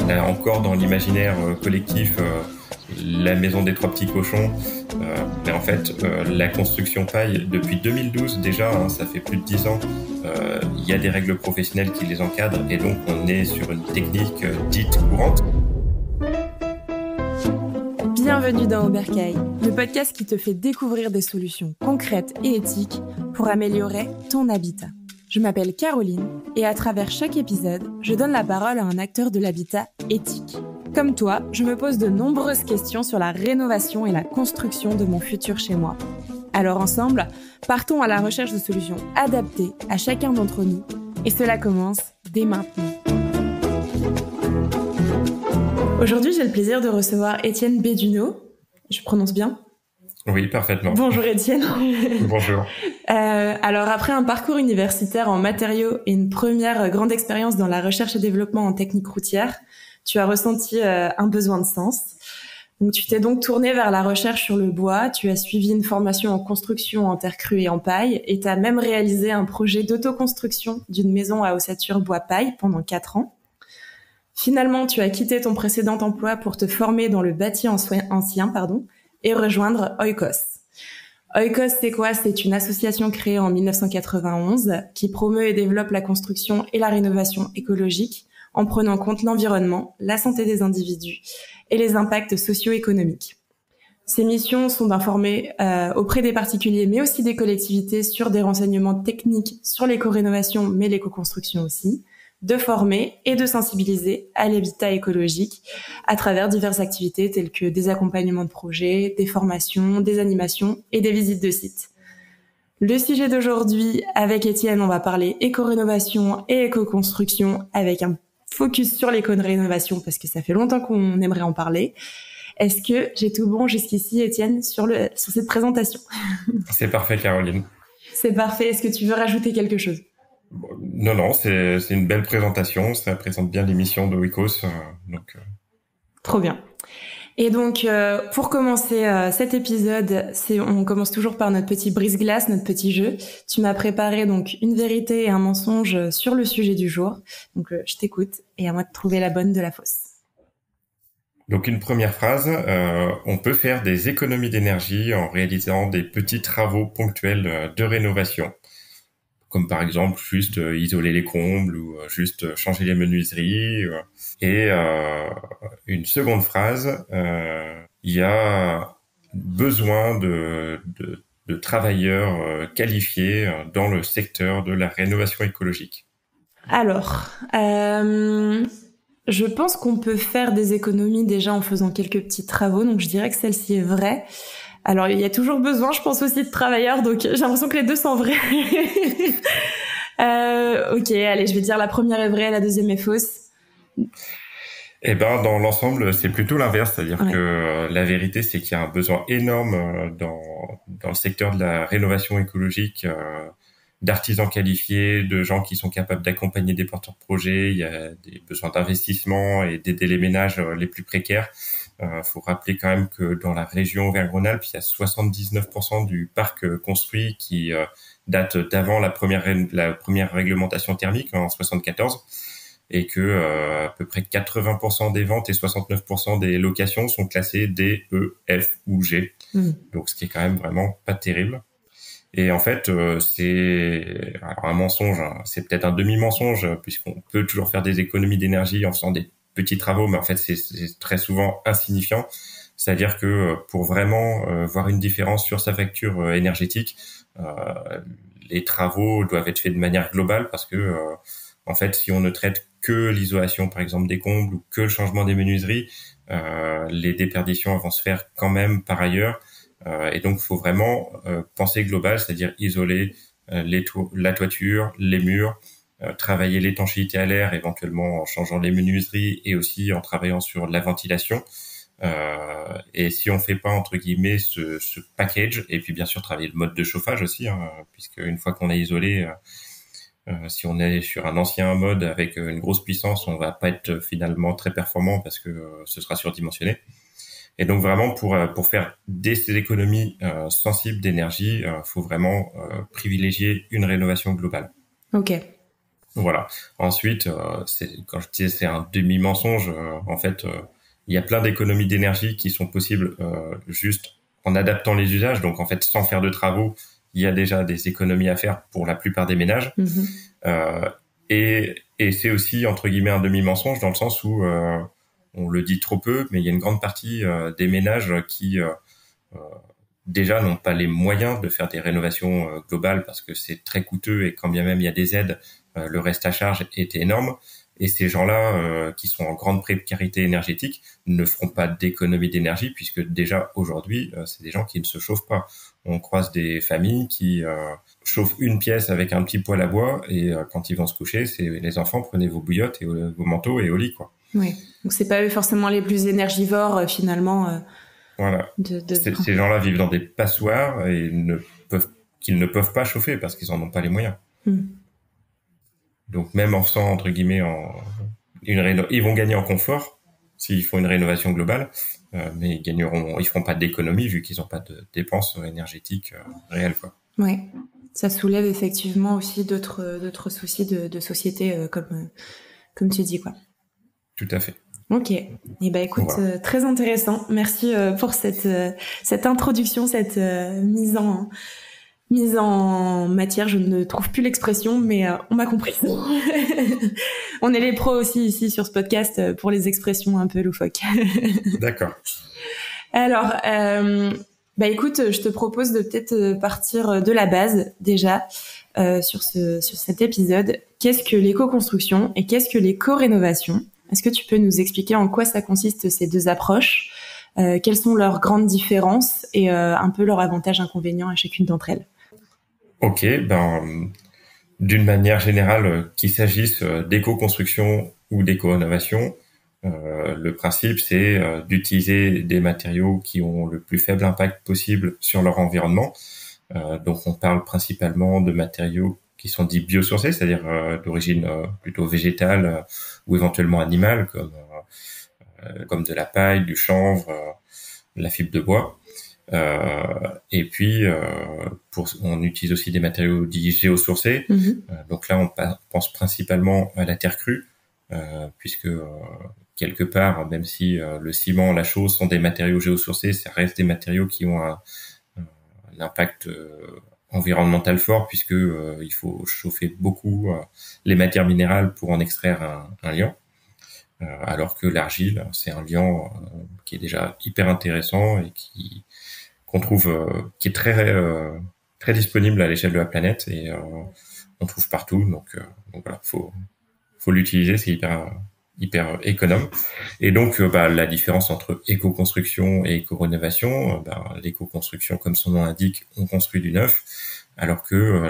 on a encore dans l'imaginaire collectif la maison des trois petits cochons, mais en fait la construction paille depuis 2012 déjà, ça fait plus de 10 ans, il y a des règles professionnelles qui les encadrent et donc on est sur une technique dite courante. Bienvenue dans Aubercaille, le podcast qui te fait découvrir des solutions concrètes et éthiques pour améliorer ton habitat. Je m'appelle Caroline et à travers chaque épisode, je donne la parole à un acteur de l'habitat éthique. Comme toi, je me pose de nombreuses questions sur la rénovation et la construction de mon futur chez moi. Alors ensemble, partons à la recherche de solutions adaptées à chacun d'entre nous et cela commence dès maintenant. Aujourd'hui, j'ai le plaisir de recevoir Étienne Béduneau. Je prononce bien ? Oui, parfaitement. Bonjour Étienne. Bonjour. Alors après un parcours universitaire en matériaux et une première grande expérience dans la recherche et développement en technique routière, tu as ressenti un besoin de sens. Donc tu t'es donc tourné vers la recherche sur le bois, tu as suivi une formation en construction en terre crue et en paille et tu as même réalisé un projet d'autoconstruction d'une maison à ossature bois-paille pendant 4 ans. Finalement, tu as quitté ton précédent emploi pour te former dans le bâti ancien, et rejoindre Oikos. Oikos, c'est quoi ? C'est une association créée en 1991 qui promeut et développe la construction et la rénovation écologique en prenant en compte l'environnement, la santé des individus et les impacts socio-économiques. Ces missions sont d'informer auprès des particuliers mais aussi des collectivités sur des renseignements techniques sur l'éco-rénovation mais l'éco-construction aussi, de former et de sensibiliser à l'habitat écologique à travers diverses activités telles que des accompagnements de projets, des formations, des animations et des visites de sites. Le sujet d'aujourd'hui, avec Étienne, on va parler éco-rénovation et éco-construction avec un focus sur l'éco-rénovation parce que ça fait longtemps qu'on aimerait en parler. Est-ce que j'ai tout bon jusqu'ici, Étienne, sur cette présentation ? C'est parfait, Caroline. C'est parfait. Est-ce que tu veux rajouter quelque chose ? Non, c'est une belle présentation. Ça présente bien l'émission de Oikos. Trop bien. Et donc, pour commencer cet épisode, on commence toujours par notre petit brise-glace, notre petit jeu. Tu m'as préparé donc une vérité et un mensonge sur le sujet du jour. Donc, je t'écoute et à moi de trouver la bonne de la fausse. Donc, une première phrase, on peut faire des économies d'énergie en réalisant des petits travaux ponctuels de rénovation. Comme par exemple juste isoler les combles ou juste changer les menuiseries. Et une seconde phrase, il y a besoin de travailleurs qualifiés dans le secteur de la rénovation écologique. Alors, je pense qu'on peut faire des économies déjà en faisant quelques petits travaux, donc je dirais que celle-ci est vraie. Alors, il y a toujours besoin, je pense aussi, de travailleurs, donc j'ai l'impression que les deux sont vrais. Ok, allez, je vais dire la première est vraie, la deuxième est fausse. Eh ben, dans l'ensemble, c'est plutôt l'inverse, c'est-à-dire que la vérité, c'est qu'il y a un besoin énorme dans le secteur de la rénovation écologique, d'artisans qualifiés, de gens qui sont capables d'accompagner des porteurs de projets. Il y a des besoins d'investissement et d'aider les ménages les plus précaires. Faut rappeler quand même que dans la région Auvergne-Rhône-Alpes, il y a 79% du parc construit qui date d'avant la première réglementation thermique en 74, et que à peu près 80% des ventes et 69% des locations sont classées D, E, F ou G. Donc ce qui est quand même vraiment pas terrible. Et en fait, c'est alors un mensonge, c'est peut-être un demi-mensonge puisqu'on peut toujours faire des économies d'énergie en faisant des petits travaux, mais en fait c'est très souvent insignifiant. C'est-à-dire que pour vraiment voir une différence sur sa facture énergétique, les travaux doivent être faits de manière globale parce que en fait, si on ne traite que l'isolation, par exemple, des combles ou que le changement des menuiseries, les déperditions vont se faire quand même par ailleurs. Et donc, il faut vraiment penser global, c'est-à-dire isoler la toiture, les murs, travailler l'étanchéité à l'air, éventuellement en changeant les menuiseries et aussi en travaillant sur la ventilation. Et si on fait pas entre guillemets ce package, et puis bien sûr travailler le mode de chauffage aussi, puisque une fois qu'on a isolé, si on est sur un ancien mode avec une grosse puissance, on va pas être finalement très performant parce que ce sera surdimensionné. Et donc vraiment pour faire ces économies sensibles d'énergie, faut vraiment privilégier une rénovation globale. Ok. Voilà. Ensuite, quand je disais c'est un demi-mensonge, en fait, il y a plein d'économies d'énergie qui sont possibles juste en adaptant les usages. Donc, en fait, sans faire de travaux, il y a déjà des économies à faire pour la plupart des ménages. Euh, et c'est aussi, entre guillemets, un demi-mensonge dans le sens où on le dit trop peu, mais il y a une grande partie des ménages qui déjà n'ont pas les moyens de faire des rénovations globales parce que c'est très coûteux et quand bien même il y a des aides, le reste à charge est énorme. Et ces gens-là, qui sont en grande précarité énergétique, ne feront pas d'économie d'énergie puisque déjà aujourd'hui, c'est des gens qui ne se chauffent pas. On croise des familles qui chauffent une pièce avec un petit poêle à bois et quand ils vont se coucher, c'est les enfants, prenez vos bouillottes et vos manteaux et au lit, quoi. Oui. Donc c'est pas eux forcément les plus énergivores finalement. Voilà. Ces gens-là vivent dans des passoires et qu'ils ne peuvent pas chauffer parce qu'ils en ont pas les moyens. Donc même en faisant entre guillemets ils vont gagner en confort s'ils font une rénovation globale, mais ils feront pas d'économie vu qu'ils n'ont pas de dépenses énergétiques réelles, quoi. Ouais. Ça soulève effectivement aussi d'autres soucis de société comme tu dis, quoi. Tout à fait. Ok. Et ben écoute, voilà. Très intéressant. Merci pour cette introduction, cette mise en matière. Je ne trouve plus l'expression, mais on m'a compris. On est les pros aussi ici sur ce podcast pour les expressions un peu loufoques. D'accord. Alors, écoute, je te propose de peut-être partir de la base déjà sur cet épisode. Qu'est-ce que l'éco-construction et qu'est-ce que l'éco-rénovation ? Est-ce que tu peux nous expliquer en quoi ça consiste ces deux approches ? Quelles sont leurs grandes différences et un peu leurs avantages, inconvénients à chacune d'entre elles ? Ok, d'une manière générale, qu'il s'agisse d'éco-construction ou d'éco-rénovation, le principe c'est d'utiliser des matériaux qui ont le plus faible impact possible sur leur environnement. Donc on parle principalement de matériaux qui sont dits biosourcés, c'est-à-dire d'origine plutôt végétale ou éventuellement animale, comme de la paille, du chanvre, la fibre de bois. Et puis, on utilise aussi des matériaux dits géosourcés. Donc là, on pense principalement à la terre crue, puisque quelque part, même si le ciment, la chaux sont des matériaux géosourcés, ça reste des matériaux qui ont un impact environnemental fort, puisque il faut chauffer beaucoup les matières minérales pour en extraire un liant. Alors que l'argile, c'est un liant qui est déjà hyper intéressant et qu'on trouve qui est très disponible à l'échelle de la planète et on trouve partout. Donc voilà, faut l'utiliser, c'est hyper économe. Et donc la différence entre éco-construction et éco-rénovation, l'éco-construction, comme son nom l'indique, on construit du neuf, alors que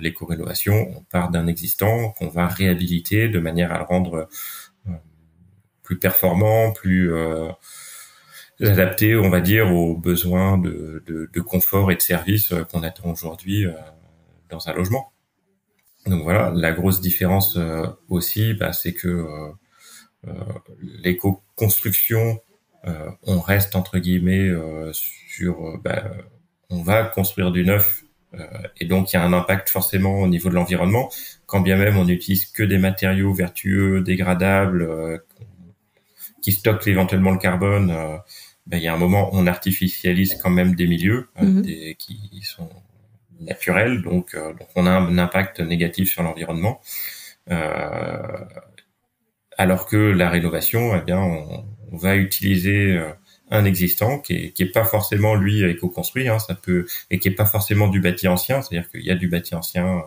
l'éco-rénovation, on part d'un existant qu'on va réhabiliter de manière à le rendre plus performant, plus adapté, on va dire, aux besoins de confort et de service qu'on attend aujourd'hui dans un logement. Donc voilà, la grosse différence aussi, c'est que l'éco-construction, on reste entre guillemets on va construire du neuf et donc il y a un impact forcément au niveau de l'environnement, quand bien même on n'utilise que des matériaux vertueux, dégradables, qui stockent éventuellement le carbone. Il y a un moment, on artificialise quand même des milieux qui sont naturels, donc on a un impact négatif sur l'environnement. Alors que la rénovation, on va utiliser un existant qui est pas forcément lui éco-construit, et qui est pas forcément du bâti ancien, c'est-à-dire qu'il y a du bâti ancien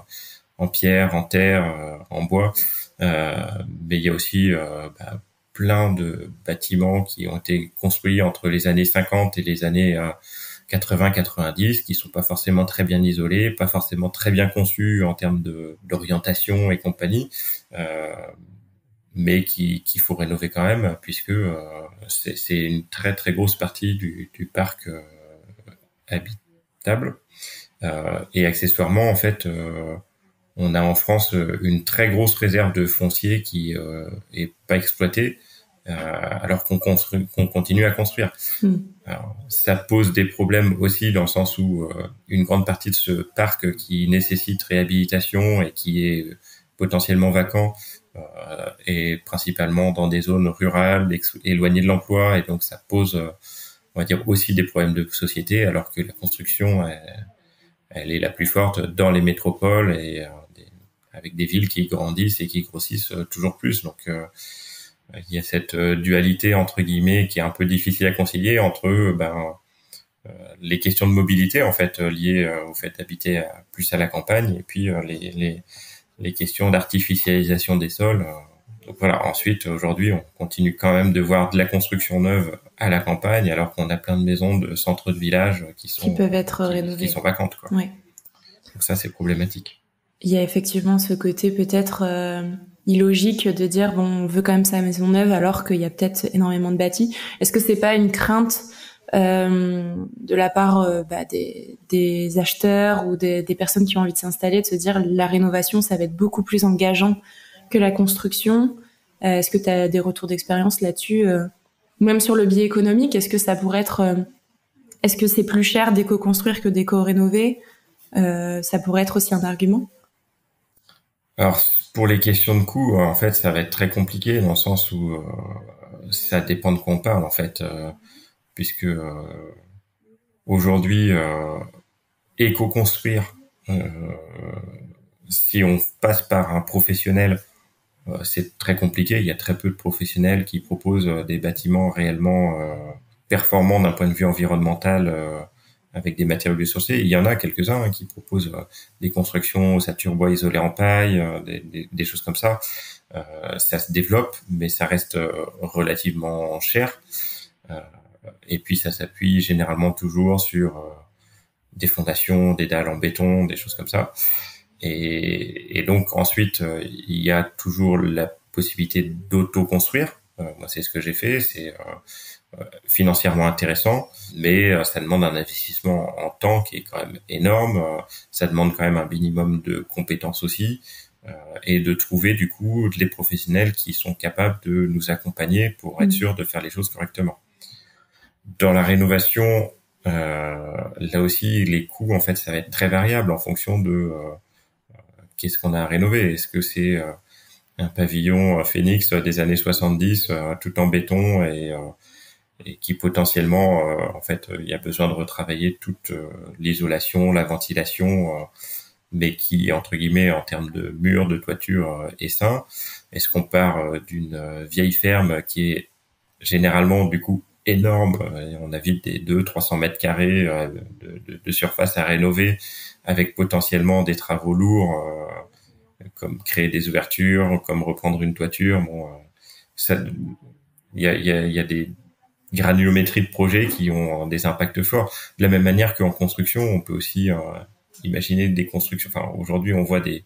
en pierre, en terre, en bois, mais il y a aussi plein de bâtiments qui ont été construits entre les années 50 et les années 80-90, qui sont pas forcément très bien isolés, pas forcément très bien conçus en termes d'orientation et compagnie, mais qu'il faut rénover quand même, puisque c'est une très très grosse partie du parc habitable. Et accessoirement, en fait, on a en France une très grosse réserve de foncier qui est pas exploitée, alors qu'on continue à construire. Alors, ça pose des problèmes aussi dans le sens où une grande partie de ce parc qui nécessite réhabilitation et qui est potentiellement vacants et principalement dans des zones rurales éloignées de l'emploi, et donc ça pose on va dire aussi des problèmes de société, alors que la construction elle est la plus forte dans les métropoles et avec des villes qui grandissent et qui grossissent toujours plus. Donc il y a cette dualité entre guillemets qui est un peu difficile à concilier entre les questions de mobilité en fait liées au fait d'habiter plus à la campagne, et puis les questions d'artificialisation des sols. Donc voilà. Ensuite, aujourd'hui, on continue quand même de voir de la construction neuve à la campagne, alors qu'on a plein de maisons de centres de village qui peuvent être rénovées, qui sont vacantes, quoi. Ouais. Donc ça, c'est problématique. Il y a effectivement ce côté peut-être illogique de dire bon, on veut quand même sa maison neuve alors qu'il y a peut-être énormément de bâtis. Est-ce que c'est pas une crainte de la part des acheteurs ou des personnes qui ont envie de s'installer, de se dire la rénovation ça va être beaucoup plus engageant que la construction? Est-ce que tu as des retours d'expérience là-dessus, même sur le biais économique? Est-ce que ça pourrait être est-ce que c'est plus cher d'éco-construire que d'éco-rénover? Ça pourrait être aussi un argument? Alors pour les questions de coût, en fait ça va être très compliqué dans le sens où ça dépend de quoi on parle en fait, puisque aujourd'hui éco-construire, si on passe par un professionnel, c'est très compliqué. Il y a très peu de professionnels qui proposent des bâtiments réellement performants d'un point de vue environnemental avec des matériaux biosourcés. Il y en a quelques-uns qui proposent des constructions ossature bois isolé en paille, des choses comme ça. Ça se développe, mais ça reste relativement cher. Et puis ça s'appuie généralement toujours sur des fondations, des dalles en béton, des choses comme ça. Et donc ensuite, il y a toujours la possibilité d'auto-construire. Moi, c'est ce que j'ai fait. C'est financièrement intéressant, mais ça demande un investissement en temps qui est quand même énorme. Ça demande quand même un minimum de compétences aussi, et de trouver du coup des professionnels qui sont capables de nous accompagner pour être sûr de faire les choses correctement. Dans la rénovation, là aussi, les coûts, en fait, ça va être très variable en fonction de qu'est-ce qu'on a à rénover. Est-ce que c'est un pavillon Phoenix des années 70 tout en béton et qui potentiellement, en fait, il y a besoin de retravailler toute l'isolation, la ventilation, mais qui, entre guillemets, en termes de murs, de toiture, est sain? Est-ce qu'on part d'une vieille ferme qui est généralement, du coup, énorme, on a vite des 200-300 mètres carrés de surface à rénover, avec potentiellement des travaux lourds, comme créer des ouvertures, comme reprendre une toiture. Bon, ça, il y a des granulométries de projets qui ont des impacts forts. De la même manière qu'en construction, on peut aussi imaginer des constructions. Enfin, aujourd'hui, on voit des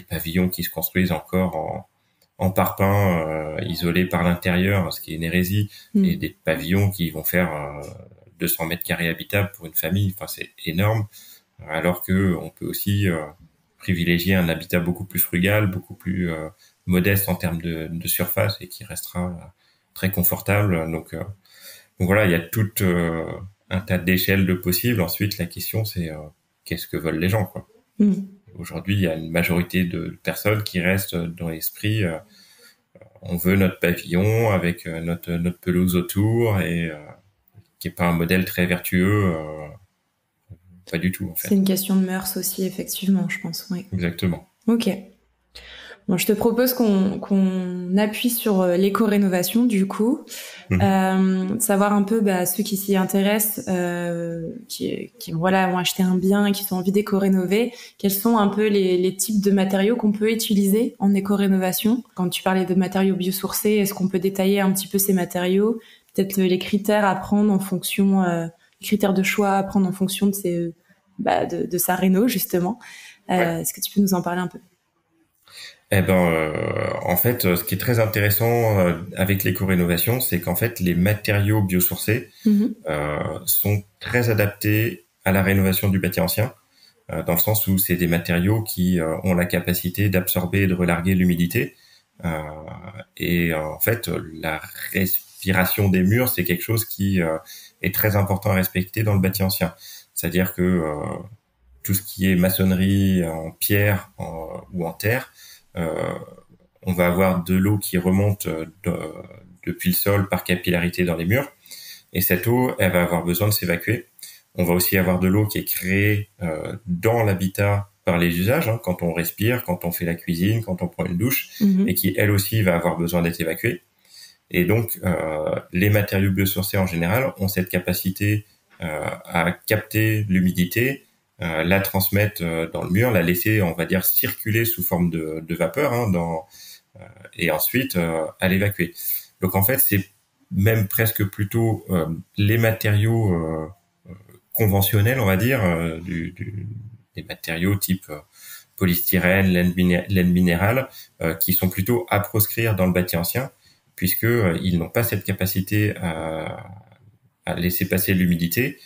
pavillons qui se construisent encore en parpaing, isolés par l'intérieur, ce qui est une hérésie, et des pavillons qui vont faire 200 mètres carrés habitables pour une famille. Enfin, c'est énorme. Alors que on peut aussi privilégier un habitat beaucoup plus frugal, beaucoup plus modeste en termes de surface, et qui restera très confortable. Donc voilà, il y a tout un tas d'échelles de possibles. Ensuite, la question, c'est qu'est-ce que veulent les gens, quoi. Aujourd'hui, il y a une majorité de personnes qui restent dans l'esprit on veut notre pavillon avec notre pelouse autour, et qui est pas un modèle très vertueux, pas du tout en fait. C'est une question de mœurs aussi, effectivement, je pense. Oui. Exactement. Ok. Bon, je te propose qu'on appuie sur l'éco-rénovation, du coup. Savoir un peu ceux qui s'y intéressent, qui voilà, ont acheté un bien et qui ont envie d'éco-rénover, quels sont un peu les types de matériaux qu'on peut utiliser en éco-rénovation. Quand tu parlais de matériaux biosourcés, est-ce qu'on peut détailler un petit peu ces matériaux? Peut-être les critères à prendre en fonction, les critères de choix à prendre en fonction de sa réno, justement. Ouais. Est-ce que tu peux nous en parler un peu? En fait, ce qui est très intéressant avec l'éco-rénovation, c'est qu'en fait, les matériaux biosourcés sont très adaptés à la rénovation du bâti ancien, dans le sens où c'est des matériaux qui ont la capacité d'absorber et de relarguer l'humidité. Et en fait, la respiration des murs, c'est quelque chose qui est très important à respecter dans le bâti ancien. C'est-à-dire que tout ce qui est maçonnerie en pierre ou en terre, on va avoir de l'eau qui remonte depuis le sol par capillarité dans les murs. Et cette eau, elle va avoir besoin de s'évacuer. On va aussi avoir de l'eau qui est créée dans l'habitat par les usages, hein, quand on respire, quand on fait la cuisine, quand on prend une douche, et qui, elle aussi, va avoir besoin d'être évacuée. Et donc, les matériaux biosourcés, en général, ont cette capacité à capter l'humidité, la transmettre dans le mur, la laisser, on va dire, circuler sous forme de vapeur, hein, et ensuite à l'évacuer. Donc, en fait, c'est même presque plutôt les matériaux conventionnels, on va dire, des matériaux type polystyrène, laine minérale, qui sont plutôt à proscrire dans le bâti ancien, puisque ils n'ont pas cette capacité à laisser passer l'humidité,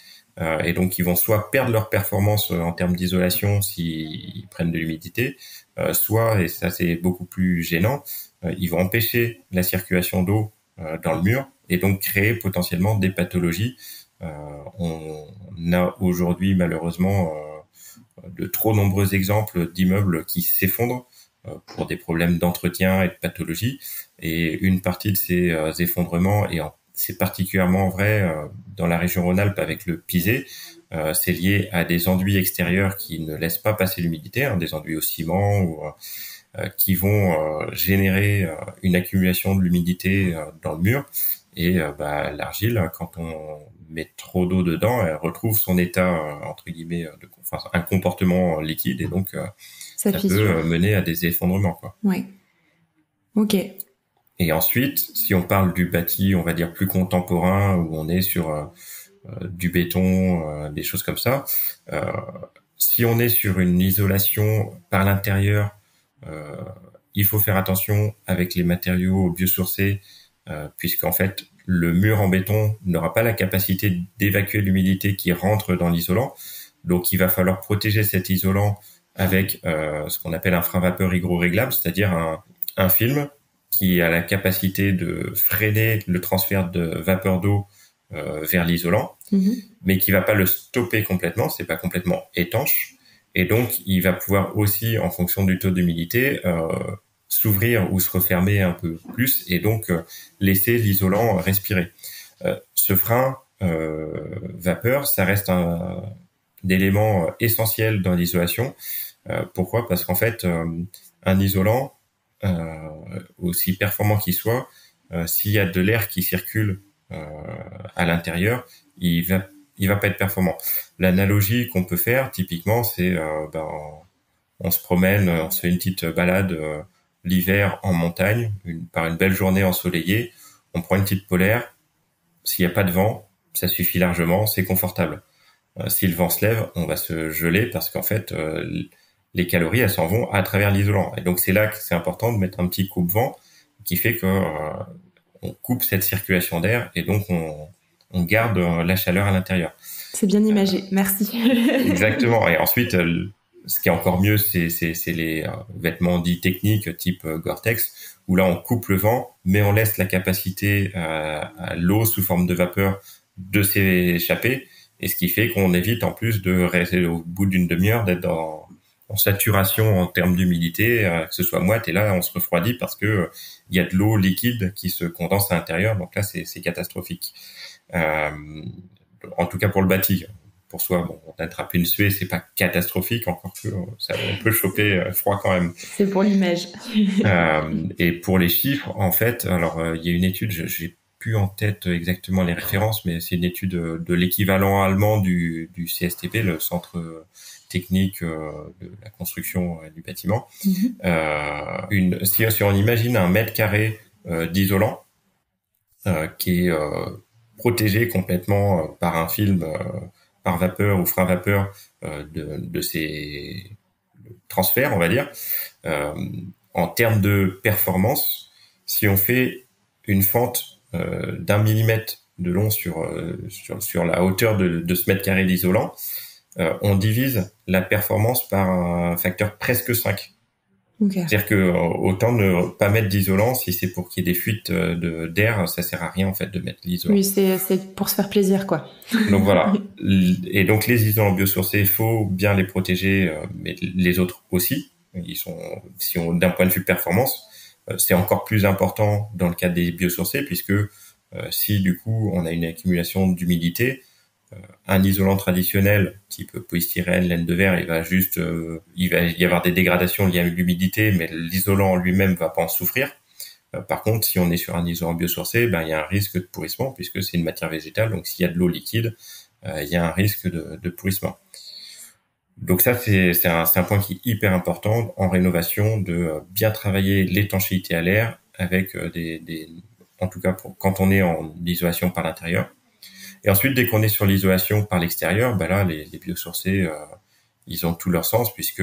et donc ils vont soit perdre leur performance en termes d'isolation s'ils prennent de l'humidité, soit, et ça c'est beaucoup plus gênant, ils vont empêcher la circulation d'eau dans le mur et donc créer potentiellement des pathologies. On a aujourd'hui malheureusement de trop nombreux exemples d'immeubles qui s'effondrent pour des problèmes d'entretien et de pathologie. Et une partie de ces effondrements, et c'est particulièrement vrai dans la région Rhône-Alpes avec le Pisé, c'est lié à des enduits extérieurs qui ne laissent pas passer l'humidité, hein, des enduits au ciment ou qui vont générer une accumulation de l'humidité dans le mur. Et l'argile, quand on met trop d'eau dedans, elle retrouve son état entre guillemets un comportement liquide, et donc ça peut mener à des effondrements, quoi. Ouais. Ok. Et ensuite, si on parle du bâti, on va dire plus contemporain, où on est sur du béton, des choses comme ça, si on est sur une isolation par l'intérieur, il faut faire attention avec les matériaux biosourcés, puisqu'en fait, le mur en béton n'aura pas la capacité d'évacuer l'humidité qui rentre dans l'isolant. Donc, il va falloir protéger cet isolant avec ce qu'on appelle un frein vapeur hygroréglable, c'est-à-dire un film qui a la capacité de freiner le transfert de vapeur d'eau vers l'isolant, mais qui va pas le stopper complètement, c'est pas complètement étanche. Et donc, il va pouvoir aussi, en fonction du taux d'humidité, s'ouvrir ou se refermer un peu plus, et donc laisser l'isolant respirer. Ce frein vapeur, ça reste un élément essentiel dans l'isolation. Pourquoi ? Parce qu'en fait, un isolant, aussi performant qu'il soit, s'il y a de l'air qui circule à l'intérieur, il va pas être performant. L'analogie qu'on peut faire, typiquement, c'est on se promène, on se fait une petite balade l'hiver en montagne, par une belle journée ensoleillée, on prend une petite polaire, s'il n'y a pas de vent, ça suffit largement, c'est confortable. Si le vent se lève, on va se geler parce qu'en fait, les calories, elles s'en vont à travers l'isolant. Et donc, c'est là que c'est important de mettre un petit coupe-vent qui fait que on coupe cette circulation d'air, et donc on garde la chaleur à l'intérieur. C'est bien imagé, merci. Exactement. Et ensuite, ce qui est encore mieux, c'est les vêtements dits techniques type Gore-Tex, où là on coupe le vent, mais on laisse la capacité à l'eau sous forme de vapeur de s'échapper, et ce qui fait qu'on évite en plus de rester au bout d'une demi-heure d'être en saturation en termes d'humidité, que ce soit moite, et là on se refroidit parce que il y a de l'eau liquide qui se condense à l'intérieur, donc là c'est catastrophique. En tout cas pour le bâti. Pour soi, bon, d'attraper une suée, c'est pas catastrophique, encore que on peut choper froid quand même. C'est pour l'image. Et pour les chiffres, en fait, alors il y a une étude, j'ai plus en tête exactement les références, mais c'est une étude de l'équivalent allemand du CSTP, le Centre technique de la construction du bâtiment. Si on imagine un mètre carré d'isolant qui est protégé complètement par un film par vapeur ou frein vapeur de ces transferts, on va dire, en termes de performance, si on fait une fente d'1 millimètre de long sur la hauteur de ce mètre carré d'isolant, on divise la performance par un facteur presque 5. Okay. C'est-à-dire que autant ne pas mettre d'isolant, si c'est pour qu'il y ait des fuites d'air, ça sert à rien en fait de mettre l'isolant. Oui, c'est pour se faire plaisir, quoi. Donc voilà. Et donc les isolants biosourcés, il faut bien les protéger, mais les autres aussi. D'un point de vue performance, c'est encore plus important dans le cas des biosourcés, puisque si du coup on a une accumulation d'humidité, un isolant traditionnel type polystyrène, laine de verre, il va y avoir des dégradations liées à l'humidité, mais l'isolant en lui-même va pas en souffrir. Par contre, si on est sur un isolant biosourcé, il y a un risque de pourrissement puisque c'est une matière végétale, donc s'il y a de l'eau liquide, il y a un risque de pourrissement. Donc ça, c'est un point qui est hyper important en rénovation, de bien travailler l'étanchéité à l'air avec en tout cas quand on est en isolation par l'intérieur. Et ensuite, dès qu'on est sur l'isolation par l'extérieur, là, les biosourcés, ils ont tout leur sens puisque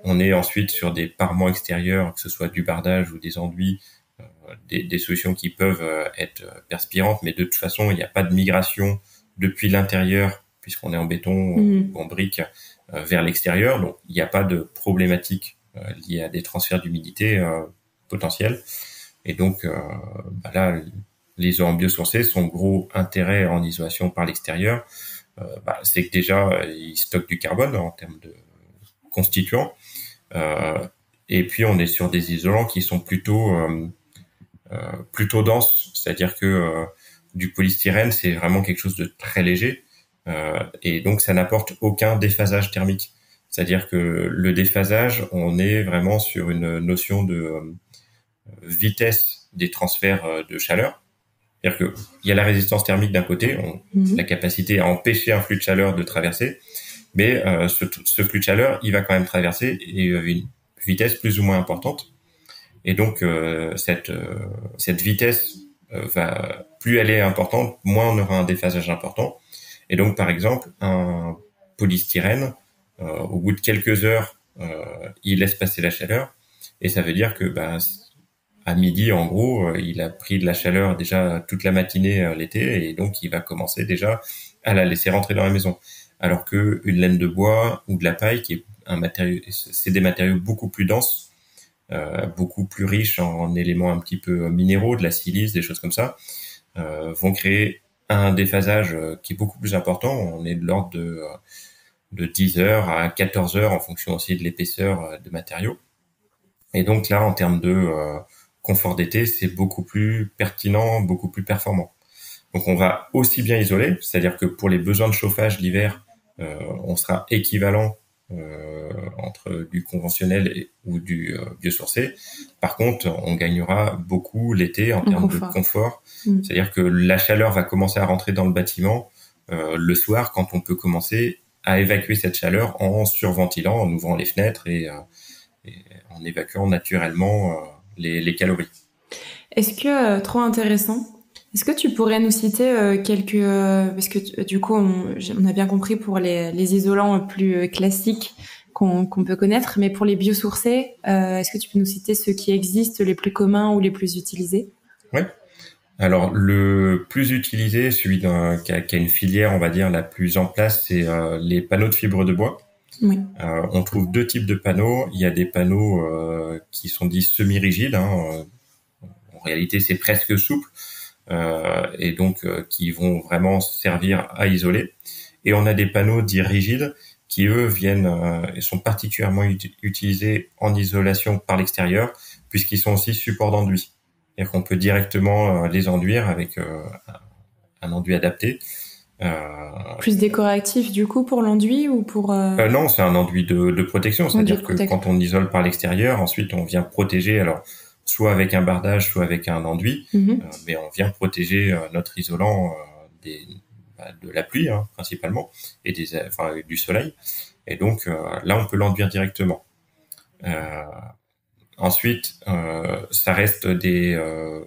on est ensuite sur des parements extérieurs, que ce soit du bardage ou des enduits, des solutions qui peuvent être perspirantes, mais de toute façon, il n'y a pas de migration depuis l'intérieur, puisqu'on est en béton ou en brique, vers l'extérieur. Donc, il n'y a pas de problématique liée à des transferts d'humidité potentiels. Et donc, là, les isolants biosourcés, son gros intérêt en isolation par l'extérieur, c'est que déjà, ils stockent du carbone en termes de constituants. Et puis, on est sur des isolants qui sont plutôt denses. C'est-à-dire que du polystyrène, c'est vraiment quelque chose de très léger. Et donc, ça n'apporte aucun déphasage thermique. C'est-à-dire que le déphasage, on est vraiment sur une notion de vitesse des transferts de chaleur. C'est-à-dire que il y a la résistance thermique d'un côté, la capacité à empêcher un flux de chaleur de traverser, mais ce flux de chaleur, il va quand même traverser et à une vitesse plus ou moins importante. Et donc cette vitesse plus elle est importante, moins on aura un déphasage important. Et donc par exemple un polystyrène, au bout de quelques heures, il laisse passer la chaleur, et ça veut dire que à midi, en gros, il a pris de la chaleur déjà toute la matinée l'été, et donc il va commencer déjà à la laisser rentrer dans la maison. Alors que une laine de bois ou de la paille, qui est un matériau, c'est des matériaux beaucoup plus denses, beaucoup plus riches en éléments un petit peu minéraux, de la silice, des choses comme ça, vont créer un déphasage qui est beaucoup plus important. On est de l'ordre de 10 heures à 14 heures en fonction aussi de l'épaisseur de matériaux. Et donc là, en termes de confort d'été, c'est beaucoup plus pertinent, beaucoup plus performant. Donc on va aussi bien isoler, c'est-à-dire que pour les besoins de chauffage l'hiver, on sera équivalent entre du conventionnel ou du biosourcé. Par contre, on gagnera beaucoup l'été en termes de confort. C'est-à-dire que la chaleur va commencer à rentrer dans le bâtiment le soir, quand on peut commencer à évacuer cette chaleur en surventilant, en ouvrant les fenêtres et en évacuant naturellement les calories. Est-ce que, trop intéressant, est-ce que tu pourrais nous citer quelques... parce que du coup, on a bien compris pour les isolants plus classiques qu'on peut connaître, mais pour les biosourcés, est-ce que tu peux nous citer ceux qui existent, les plus communs ou les plus utilisés? Oui. Alors, le plus utilisé, celui qui a une filière, on va dire, la plus en place, c'est les panneaux de fibre de bois. Oui. On trouve deux types de panneaux. Il y a des panneaux qui sont dits semi-rigides. En réalité, c'est presque souple. Et donc qui vont vraiment servir à isoler. Et on a des panneaux dits rigides qui, eux, sont particulièrement utilisés en isolation par l'extérieur, puisqu'ils sont aussi support d'enduit. C'est-à-dire qu'on peut directement les enduire avec un enduit adapté. Plus décoratif du coup pour l'enduit ou pour non, c'est un enduit de protection. C'est-à-dire que quand on isole par l'extérieur, ensuite on vient protéger, alors soit avec un bardage, soit avec un enduit, mais on vient protéger notre isolant de la pluie principalement, et du soleil. Et donc là, on peut l'enduire directement. Ensuite, ça reste des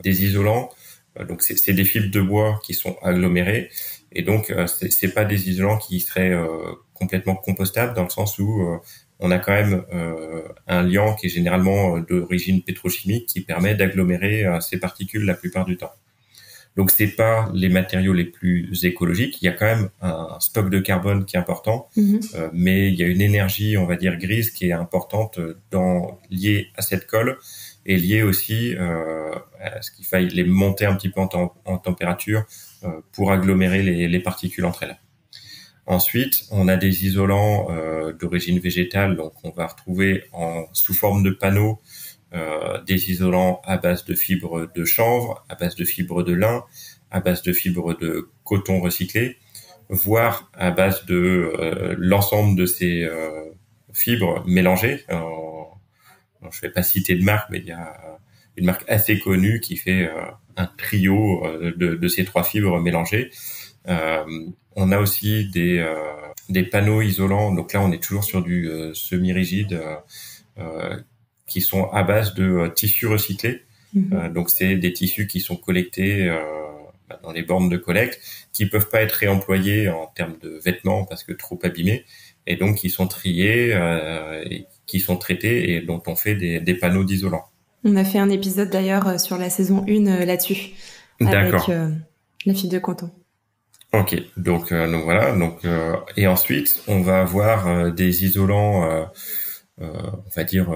isolants. Donc c'est des fibres de bois qui sont agglomérées, et donc c'est pas des isolants qui seraient complètement compostables, dans le sens où on a quand même un liant qui est généralement d'origine pétrochimique, qui permet d'agglomérer ces particules la plupart du temps. Donc c'est pas les matériaux les plus écologiques. Il y a quand même un stock de carbone qui est important, mais il y a une énergie, on va dire grise, qui est importante liée à cette colle, et liée aussi à ce qu'il faille les monter un petit peu en température pour agglomérer les particules entre elles. Ensuite, on a des isolants d'origine végétale, donc on va retrouver sous forme de panneaux des isolants à base de fibres de chanvre, à base de fibres de lin, à base de fibres de coton recyclé, voire à base de l'ensemble de ces fibres mélangées. Je vais pas citer de marque, mais il y a une marque assez connue qui fait un trio de ces trois fibres mélangées. On a aussi des panneaux isolants. Donc là, on est toujours sur du semi-rigide qui sont à base de tissus recyclés. Donc c'est des tissus qui sont collectés dans les bornes de collecte, qui peuvent pas être réemployés en termes de vêtements parce que trop abîmés, et donc qui sont triés, et qui sont traités et dont on fait des panneaux d'isolant. On a fait un épisode d'ailleurs sur la saison 1 là-dessus, D'accord. avec la fibre de coton. Ok, donc voilà. Et ensuite on va avoir des isolants, on va dire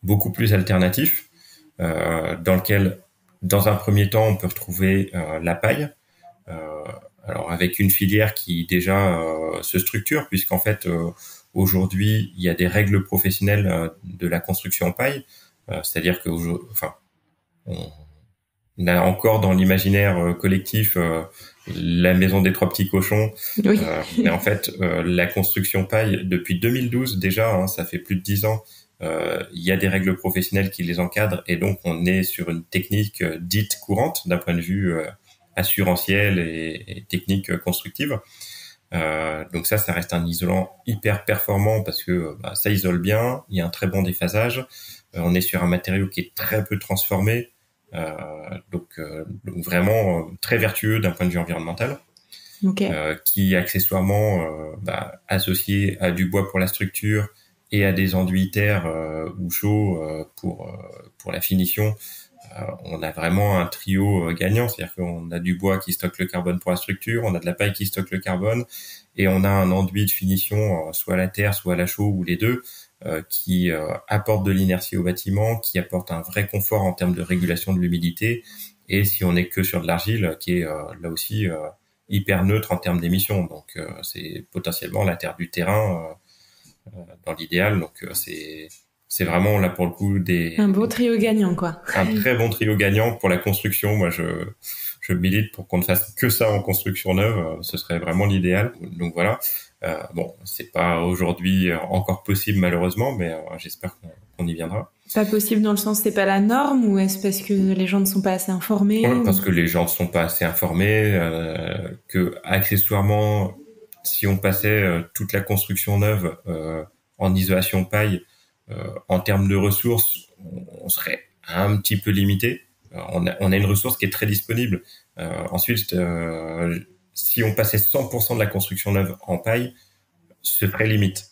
beaucoup plus alternatifs, dans lequel, dans un premier temps, on peut retrouver la paille. Alors avec une filière qui déjà se structure, puisqu'en fait aujourd'hui il y a des règles professionnelles de la construction en paille, c'est-à-dire que on a encore dans l'imaginaire collectif la maison des trois petits cochons. Oui. Mais en fait, la construction paille, depuis 2012 déjà, hein, ça fait plus de 10 ans, il y a des règles professionnelles qui les encadrent, et donc on est sur une technique dite courante d'un point de vue assurantiel et technique constructive. Donc ça reste un isolant hyper performant parce que ça isole bien, il y a un très bon déphasage, on est sur un matériau qui est très peu transformé, donc vraiment très vertueux d'un point de vue environnemental. Okay. Qui accessoirement associé à du bois pour la structure et à des enduits terre ou chauds pour la finition, on a vraiment un trio gagnant, c'est-à-dire qu'on a du bois qui stocke le carbone pour la structure, on a de la paille qui stocke le carbone, et on a un enduit de finition soit à la terre, soit à la chaux, ou les deux, qui apporte de l'inertie au bâtiment, qui apporte un vrai confort en termes de régulation de l'humidité, et si on est que sur de l'argile, qui est là aussi hyper neutre en termes d'émissions. Donc c'est potentiellement la terre du terrain dans l'idéal. Donc c'est vraiment là pour le coup un beau trio gagnant, quoi. Un très bon trio gagnant pour la construction. Moi je milite pour qu'on ne fasse que ça en construction neuve, ce serait vraiment l'idéal. Donc voilà. Bon, c'est pas aujourd'hui encore possible malheureusement, mais j'espère qu'on y viendra. Pas possible dans le sens c'est pas la norme, ou est-ce parce que les gens ne sont pas assez informés? Ouais, parce que les gens ne sont pas assez informés, que accessoirement, si on passait toute la construction neuve en isolation paille, en termes de ressources, on serait un petit peu limité. On a une ressource qui est très disponible. Ensuite, si on passait 100% de la construction neuve en paille, ce serait limite.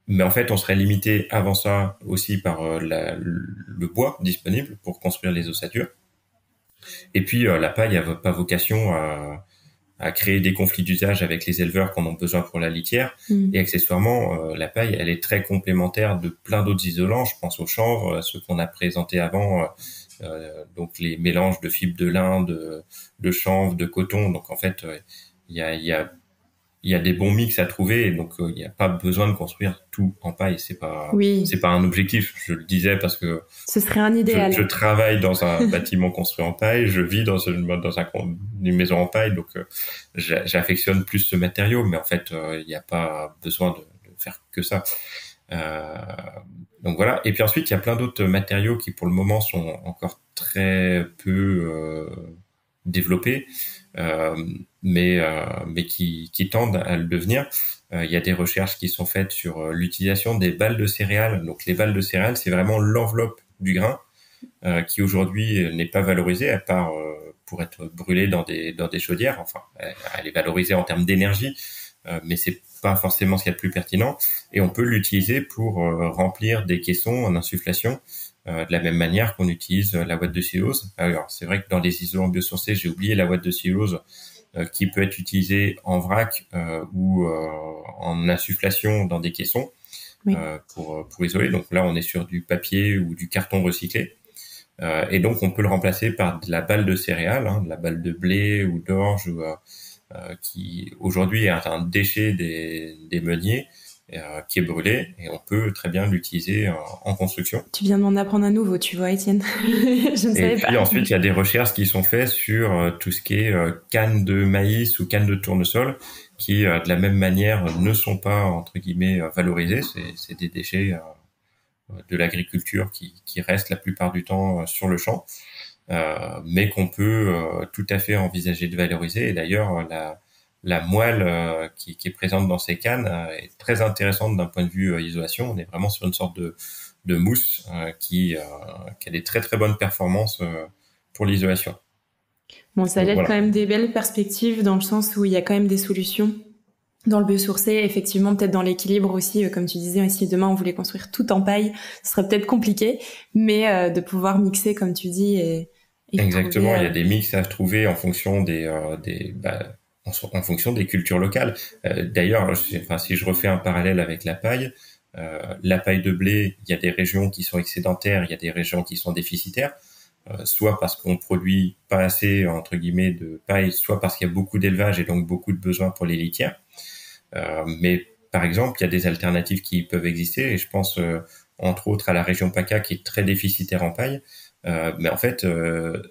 Mais en fait, on serait limité avant ça aussi par le bois disponible pour construire les ossatures. Et puis, la paille n'a pas vocation à créer des conflits d'usage avec les éleveurs qui en ont besoin pour la litière. Et accessoirement, la paille, elle est très complémentaire de plein d'autres isolants. Je pense au chanvre, ceux qu'on a présentés avant, donc les mélanges de fibres de lin, de chanvre, de coton. Donc en fait, il y a des bons mix à trouver, et donc il n'y a pas besoin de construire tout en paille. C'est pas un objectif. Je le disais parce que ce serait un idéal. Je travaille dans un bâtiment construit en paille, je vis dans une maison en paille, donc j'affectionne plus ce matériau, mais en fait il n'y a pas besoin de faire que ça. Donc voilà. Et puis ensuite il y a plein d'autres matériaux qui pour le moment sont encore très peu développés. Mais qui tendent à le devenir. Il y a des recherches qui sont faites sur l'utilisation des balles de céréales. Donc les balles de céréales, c'est vraiment l'enveloppe du grain qui aujourd'hui n'est pas valorisée, à part pour être brûlée dans des chaudières. Enfin, elle est valorisée en termes d'énergie, mais c'est pas forcément ce qu'il y a de plus pertinent. Et on peut l'utiliser pour remplir des caissons en insufflation, de la même manière qu'on utilise la ouate de cellulose. Alors, c'est vrai que dans les isolants biosourcés, j'ai oublié la ouate de cellulose qui peut être utilisée en vrac ou en insufflation dans des caissons pour isoler. Donc là, on est sur du papier ou du carton recyclé. Et donc, on peut le remplacer par de la balle de céréales, de la balle de blé ou d'orge qui aujourd'hui est un déchet des meuniers, qui est brûlé, et on peut très bien l'utiliser en construction. Tu viens de m'en apprendre un nouveau, tu vois, Étienne. Je ne savais pas. Et puis ensuite, il y a des recherches qui sont faites sur tout ce qui est canne de maïs ou canne de tournesol, qui de la même manière ne sont pas entre guillemets valorisés. C'est des déchets de l'agriculture qui restent la plupart du temps sur le champ, mais qu'on peut tout à fait envisager de valoriser. Et d'ailleurs, la moelle qui est présente dans ces cannes est très intéressante d'un point de vue isolation. On est vraiment sur une sorte de mousse qui a des très très bonnes performances pour l'isolation. Bon, ça laisse quand même des belles perspectives dans le sens où il y a quand même des solutions dans le biosourcé, effectivement, peut-être dans l'équilibre aussi, comme tu disais, si demain on voulait construire tout en paille, ce serait peut-être compliqué, mais de pouvoir mixer, comme tu dis, et exactement, trouver, il y a des mix à trouver en fonction en fonction des cultures locales. D'ailleurs, si je refais un parallèle avec la paille de blé, il y a des régions qui sont excédentaires, il y a des régions qui sont déficitaires, soit parce qu'on produit pas assez entre guillemets de paille, soit parce qu'il y a beaucoup d'élevage et donc beaucoup de besoins pour les litières. Mais par exemple, il y a des alternatives qui peuvent exister, et je pense entre autres à la région PACA qui est très déficitaire en paille, mais en fait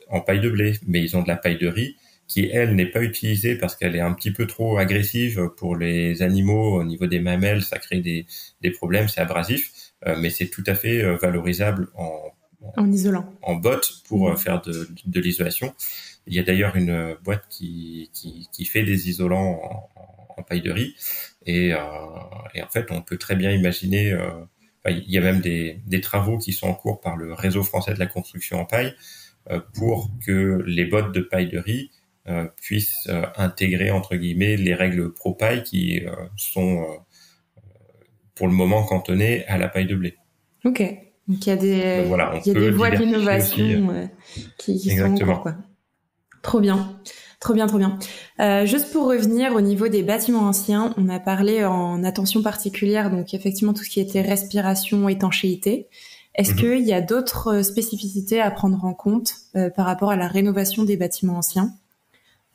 en paille de blé, mais ils ont de la paille de riz qui elle n'est pas utilisée parce qu'elle est un petit peu trop agressive pour les animaux au niveau des mamelles, ça crée des problèmes, c'est abrasif, mais c'est tout à fait valorisable en isolant, en botte pour faire de l'isolation. Il y a d'ailleurs une boîte qui fait des isolants en paille de riz, et en fait on peut très bien imaginer il y a même des travaux qui sont en cours par le réseau français de la construction en paille pour que les bottes de paille de riz puissent intégrer entre guillemets les règles pro paille qui sont pour le moment cantonnées à la paille de blé. Ok, donc il y a des voies d'innovation qui sont en cours, quoi. Trop bien. Trop bien, trop bien. Juste pour revenir au niveau des bâtiments anciens, on a parlé en attention particulière, donc effectivement tout ce qui était respiration, étanchéité. Est-ce qu'il y a d'autres spécificités à prendre en compte par rapport à la rénovation des bâtiments anciens,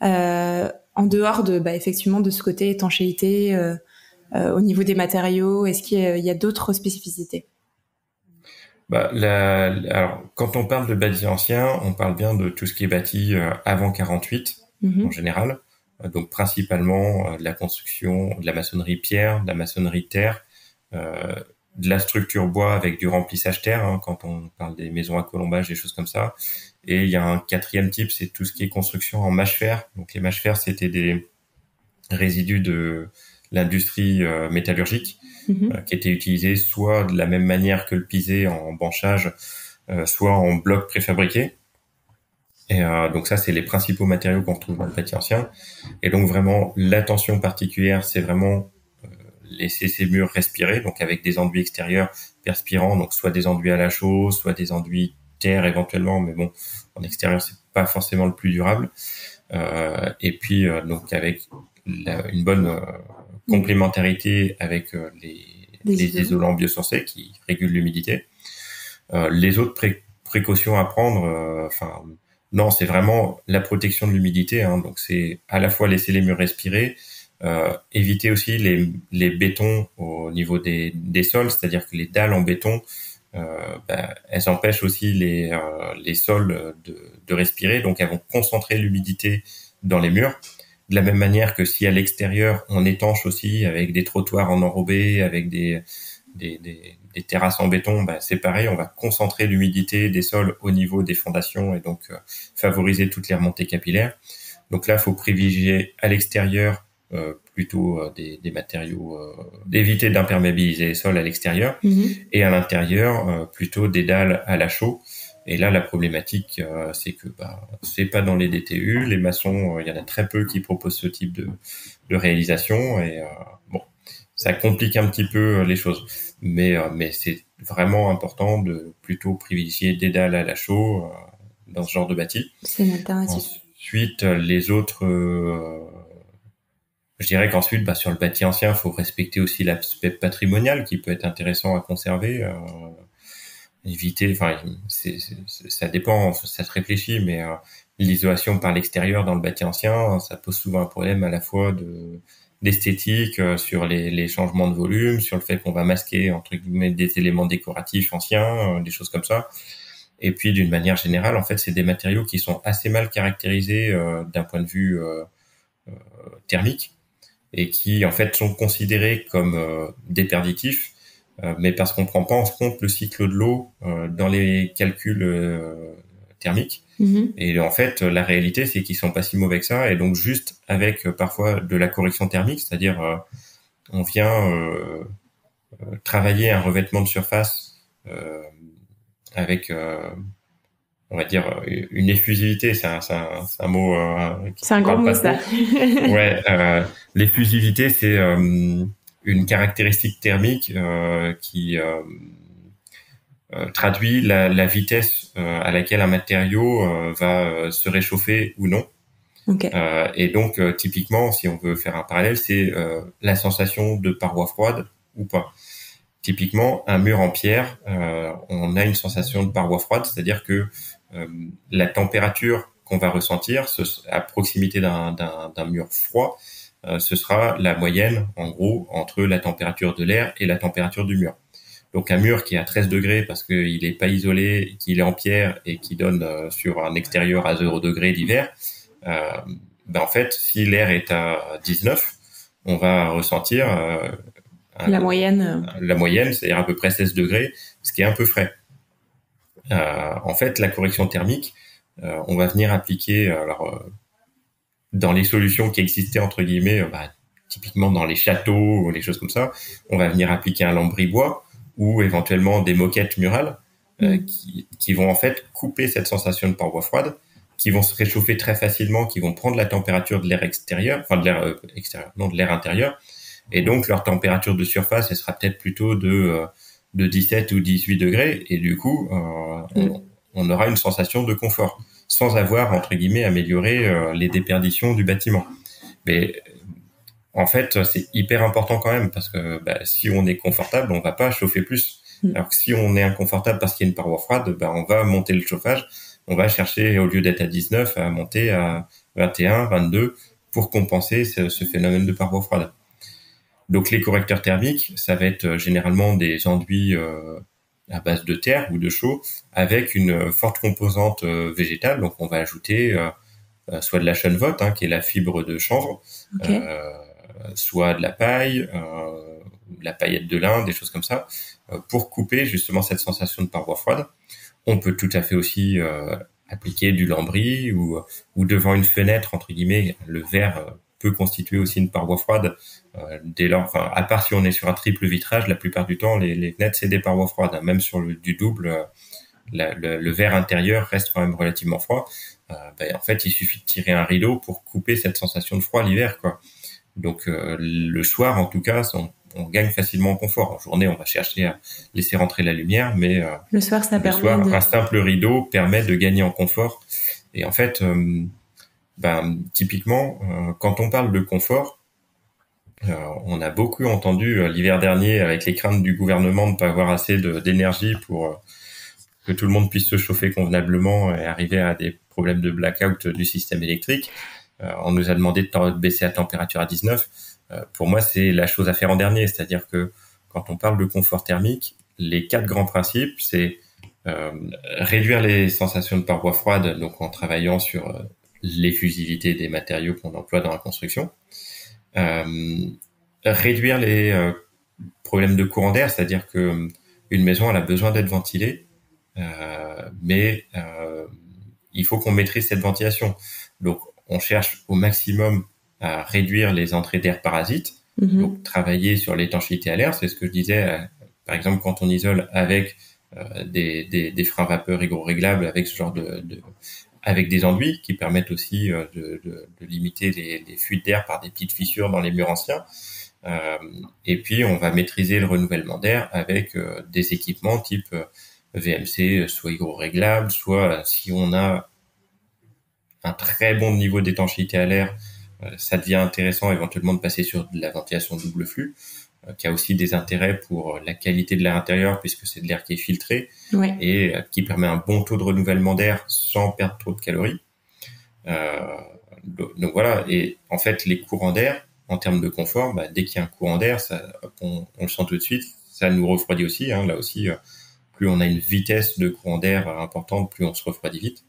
en dehors de effectivement de ce côté étanchéité, au niveau des matériaux, est-ce qu'il y a d'autres spécificités? Alors, quand on parle de bâtis anciens, on parle bien de tout ce qui est bâti avant 48 en général. Donc principalement de la construction, de la maçonnerie pierre, de la maçonnerie terre, de la structure bois avec du remplissage terre, quand on parle des maisons à colombage, des choses comme ça. Et il y a un quatrième type, c'est tout ce qui est construction en mâche-fer. Donc les mâches-fer, c'était des résidus de l'industrie métallurgique qui étaient utilisés soit de la même manière que le pisé en banchage, soit en blocs préfabriqués. Et donc ça, c'est les principaux matériaux qu'on retrouve dans le bâti ancien. Et donc vraiment, l'attention particulière, c'est vraiment laisser ces murs respirer, donc avec des enduits extérieurs perspirants, donc soit des enduits à la chaux, soit des enduits terre éventuellement, mais bon, en extérieur, c'est pas forcément le plus durable. Et puis donc avec une bonne complémentarité avec les isolants biosourcés qui régulent l'humidité. Les autres précautions à prendre, non, c'est vraiment la protection de l'humidité. Donc c'est à la fois laisser les murs respirer, éviter aussi les bétons au niveau des sols, c'est-à-dire que les dalles en béton, elles empêchent aussi les sols de respirer, donc elles vont concentrer l'humidité dans les murs. De la même manière que si à l'extérieur on étanche aussi avec des trottoirs en enrobé, avec des terrasses en béton, c'est pareil, on va concentrer l'humidité des sols au niveau des fondations et donc favoriser toutes les remontées capillaires. Donc là, il faut privilégier à l'extérieur plutôt des matériaux, d'éviter d'imperméabiliser les sols à l'extérieur, et à l'intérieur plutôt des dalles à la chaux. Et là, la problématique, c'est que c'est pas dans les DTU, les maçons, il y en a très peu qui proposent ce type de réalisation, et ça complique un petit peu les choses. Mais c'est vraiment important de plutôt privilégier des dalles à la chaux dans ce genre de bâti. C'est une alternative. Ensuite, les autres, je dirais qu'ensuite, sur le bâti ancien, il faut respecter aussi l'aspect patrimonial qui peut être intéressant à conserver. Éviter, ça dépend, ça se réfléchit, mais l'isolation par l'extérieur dans le bâti ancien, ça pose souvent un problème à la fois d'esthétique, sur les changements de volume, sur le fait qu'on va masquer entre guillemets des éléments décoratifs anciens, des choses comme ça. Et puis d'une manière générale, en fait, c'est des matériaux qui sont assez mal caractérisés d'un point de vue thermique et qui en fait sont considérés comme déperditifs, mais parce qu'on prend pas en compte le cycle de l'eau dans les calculs thermiques. Et en fait, la réalité, c'est qu'ils sont pas si mauvais que ça. Et donc, juste avec parfois de la correction thermique, c'est-à-dire on vient travailler un revêtement de surface avec, on va dire, une effusivité. C'est un mot. C'est un gros mot, ça. Ouais, l'effusivité, c'est une caractéristique thermique qui traduit la vitesse à laquelle un matériau va se réchauffer ou non. Okay. Et donc, typiquement, si on veut faire un parallèle, c'est la sensation de paroi froide ou pas. Typiquement, un mur en pierre, on a une sensation de paroi froide, c'est-à-dire que la température qu'on va ressentir à proximité d'un mur froid, ce sera la moyenne, en gros, entre la température de l'air et la température du mur. Donc un mur qui est à 13 degrés parce qu'il est pas isolé, qu'il est en pierre et qui donne sur un extérieur à 0 degrés l'hiver, en fait, si l'air est à 19, on va ressentir la moyenne. La moyenne, c'est-à-dire à peu près 16 degrés, ce qui est un peu frais. En fait, la correction thermique, on va venir appliquer dans les solutions qui existaient entre guillemets, typiquement dans les châteaux ou les choses comme ça, on va venir appliquer un lambris bois ou éventuellement des moquettes murales qui vont en fait couper cette sensation de paroi froide, qui vont se réchauffer très facilement, qui vont prendre la température de l'air extérieur, enfin de l'air extérieur, non de l'air intérieur, et donc leur température de surface, elle sera peut-être plutôt de 17 ou 18 degrés, et du coup, on aura une sensation de confort, sans avoir, entre guillemets, amélioré les déperditions du bâtiment. Mais en fait, c'est hyper important quand même, parce que si on est confortable, on va pas chauffer plus. Alors que si on est inconfortable parce qu'il y a une paroi froide, on va monter le chauffage, on va chercher, au lieu d'être à 19, à monter à 21, 22, pour compenser ce phénomène de paroi froide. Donc les correcteurs thermiques, ça va être généralement des enduits à base de terre ou de chaux, avec une forte composante végétale. Donc on va ajouter soit de la chènevotte, qui est la fibre de chanvre, okay. Soit de la paille, de la paillette de lin, des choses comme ça, pour couper justement cette sensation de paroi froide. On peut tout à fait aussi appliquer du lambris ou devant une fenêtre, entre guillemets, le verre peut constituer aussi une paroi froide dès lors, enfin, à part si on est sur un triple vitrage, la plupart du temps, les fenêtres, c'est des parois froides. Même sur du double, le verre intérieur reste quand même relativement froid. En fait, il suffit de tirer un rideau pour couper cette sensation de froid l'hiver, quoi. Donc, le soir, en tout cas, on gagne facilement en confort. En journée, on va chercher à laisser rentrer la lumière, mais le soir, un simple rideau permet de gagner en confort. Et en fait, typiquement, quand on parle de confort, on a beaucoup entendu l'hiver dernier avec les craintes du gouvernement de ne pas avoir assez d'énergie pour que tout le monde puisse se chauffer convenablement et arriver à des problèmes de blackout du système électrique. On nous a demandé de baisser la température à 19. Pour moi, c'est la chose à faire en dernier. C'est-à-dire que quand on parle de confort thermique, les 4 grands principes, c'est réduire les sensations de paroi froide, donc en travaillant sur l'effusivité des matériaux qu'on emploie dans la construction. Réduire les problèmes de courant d'air, c'est-à-dire que une maison elle a besoin d'être ventilée, mais il faut qu'on maîtrise cette ventilation. Donc on cherche au maximum à réduire les entrées d'air parasites, donc travailler sur l'étanchéité à l'air, c'est ce que je disais, par exemple quand on isole avec des freins vapeur hydro-réglables, avec ce genre avec des enduits qui permettent aussi de limiter les fuites d'air par des petites fissures dans les murs anciens. Et puis, on va maîtriser le renouvellement d'air avec des équipements type VMC, soit hydro-réglable, soit si on a un très bon niveau d'étanchéité à l'air, ça devient intéressant éventuellement de passer sur de la ventilation double flux, qui a aussi des intérêts pour la qualité de l'air intérieur puisque c'est de l'air qui est filtré et qui permet un bon taux de renouvellement d'air sans perdre trop de calories. Euh, donc voilà. Et en fait, les courants d'air, en termes de confort, dès qu'il y a un courant d'air, on le sent tout de suite. Ça nous refroidit aussi. Hein, là aussi, plus on a une vitesse de courant d'air importante, plus on se refroidit vite.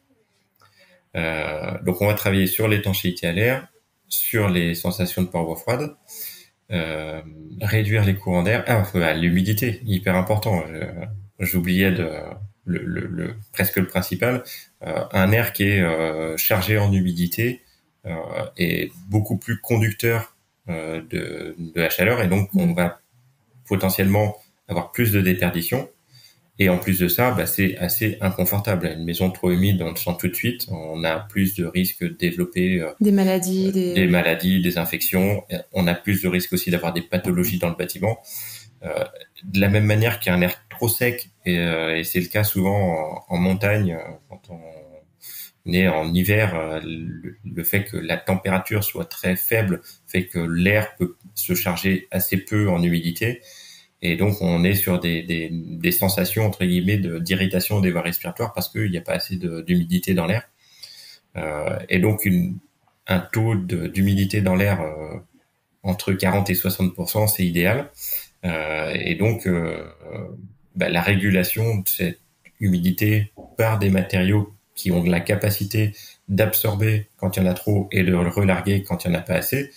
Donc on va travailler sur l'étanchéité à l'air, sur les sensations de paroi froide, réduire les courants d'air. L'humidité, hyper important. J'oubliais presque le principal. Un air qui est chargé en humidité est beaucoup plus conducteur de la chaleur, et donc on va potentiellement avoir plus de déperdition. Et en plus de ça, c'est assez inconfortable. Une maison trop humide, on le sent tout de suite. On a plus de risques de développer des maladies, des infections. On a plus de risques aussi d'avoir des pathologies dans le bâtiment. De la même manière qu'il y a un air trop sec, et c'est le cas souvent en montagne, quand on est en hiver, le fait que la température soit très faible fait que l'air peut se charger assez peu en humidité. Et donc, on est sur des sensations, entre guillemets, d'irritation des voies respiratoires parce qu'il n'y a pas assez d'humidité dans l'air. Et donc, un taux d'humidité dans l'air entre 40 et 60%, c'est idéal. Et donc, la régulation de cette humidité par des matériaux qui ont de la capacité d'absorber quand il y en a trop et de le relarguer quand il n'y en a pas assez,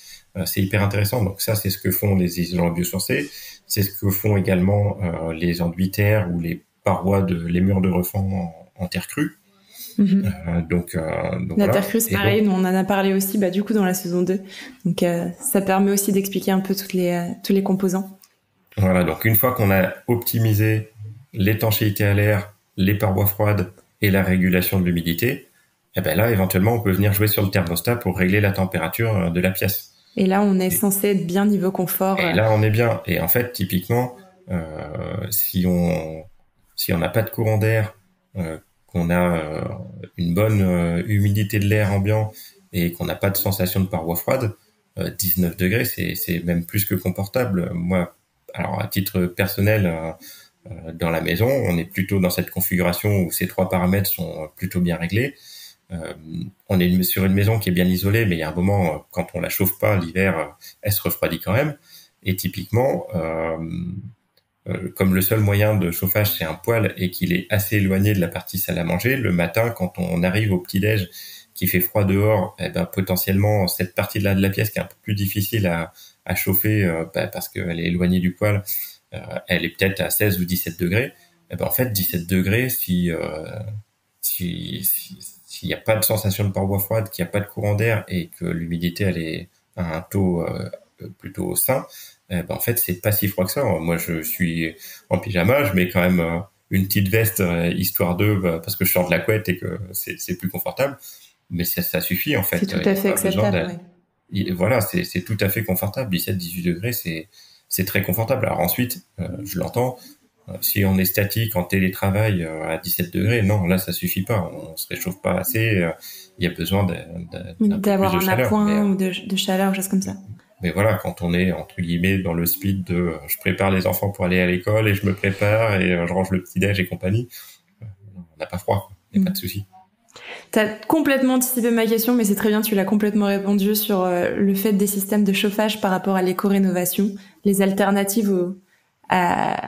c'est hyper intéressant. Donc ça, c'est ce que font les isolants biosourcés. C'est ce que font également les enduits terre ou les les murs de refend en terre crue. Donc la terre crue, c'est pareil. Nous, on en a parlé aussi du coup dans la saison 2. Donc ça permet aussi d'expliquer un peu tous les composants. Voilà, donc une fois qu'on a optimisé l'étanchéité à l'air, les parois froides et la régulation de l'humidité, là, éventuellement, on peut venir jouer sur le thermostat pour régler la température de la pièce. Et là, on est censé être bien niveau confort. Et là, on est bien. Et en fait, typiquement, si on n'a pas de courant d'air, qu'on a une bonne humidité de l'air ambiant et qu'on n'a pas de sensation de paroi froide, 19 degrés, c'est même plus que confortable. Moi, alors à titre personnel, dans la maison, on est plutôt dans cette configuration où ces trois paramètres sont plutôt bien réglés. On est sur une maison qui est bien isolée, mais il y a un moment, quand on la chauffe pas l'hiver, elle se refroidit quand même. Et typiquement, comme le seul moyen de chauffage c'est un poêle et qu'il est assez éloigné de la partie salle à manger, le matin quand on arrive au petit-déj qui fait froid dehors, potentiellement cette partie-là de la pièce qui est un peu plus difficile à chauffer parce qu'elle est éloignée du poêle, elle est peut-être à 16 ou 17 degrés. En fait, 17 degrés, s'il n'y a pas de sensation de paroi froide, qu'il n'y a pas de courant d'air et que l'humidité elle est à un taux plutôt sain, en fait c'est pas si froid que ça. Moi je suis en pyjama, je mets quand même une petite veste histoire parce que je sors de la couette et que c'est plus confortable, mais ça suffit en fait. C'est tout à fait acceptable. Voilà, c'est tout à fait confortable. 17-18 degrés, c'est très confortable. Alors ensuite, je l'entends, si on est statique en télétravail à 17 degrés, non, là ça suffit pas, on se réchauffe pas assez, il y a besoin d'avoir un appoint ou de chaleur, ou choses comme ça. Mais voilà, quand on est entre guillemets dans le speed de je prépare les enfants pour aller à l'école et je me prépare et je range le petit-déj et compagnie, on n'a pas froid, il n'y a pas de souci. T'as complètement anticipé ma question, mais c'est très bien, tu l'as complètement répondu sur le fait des systèmes de chauffage par rapport à l'éco-rénovation, les alternatives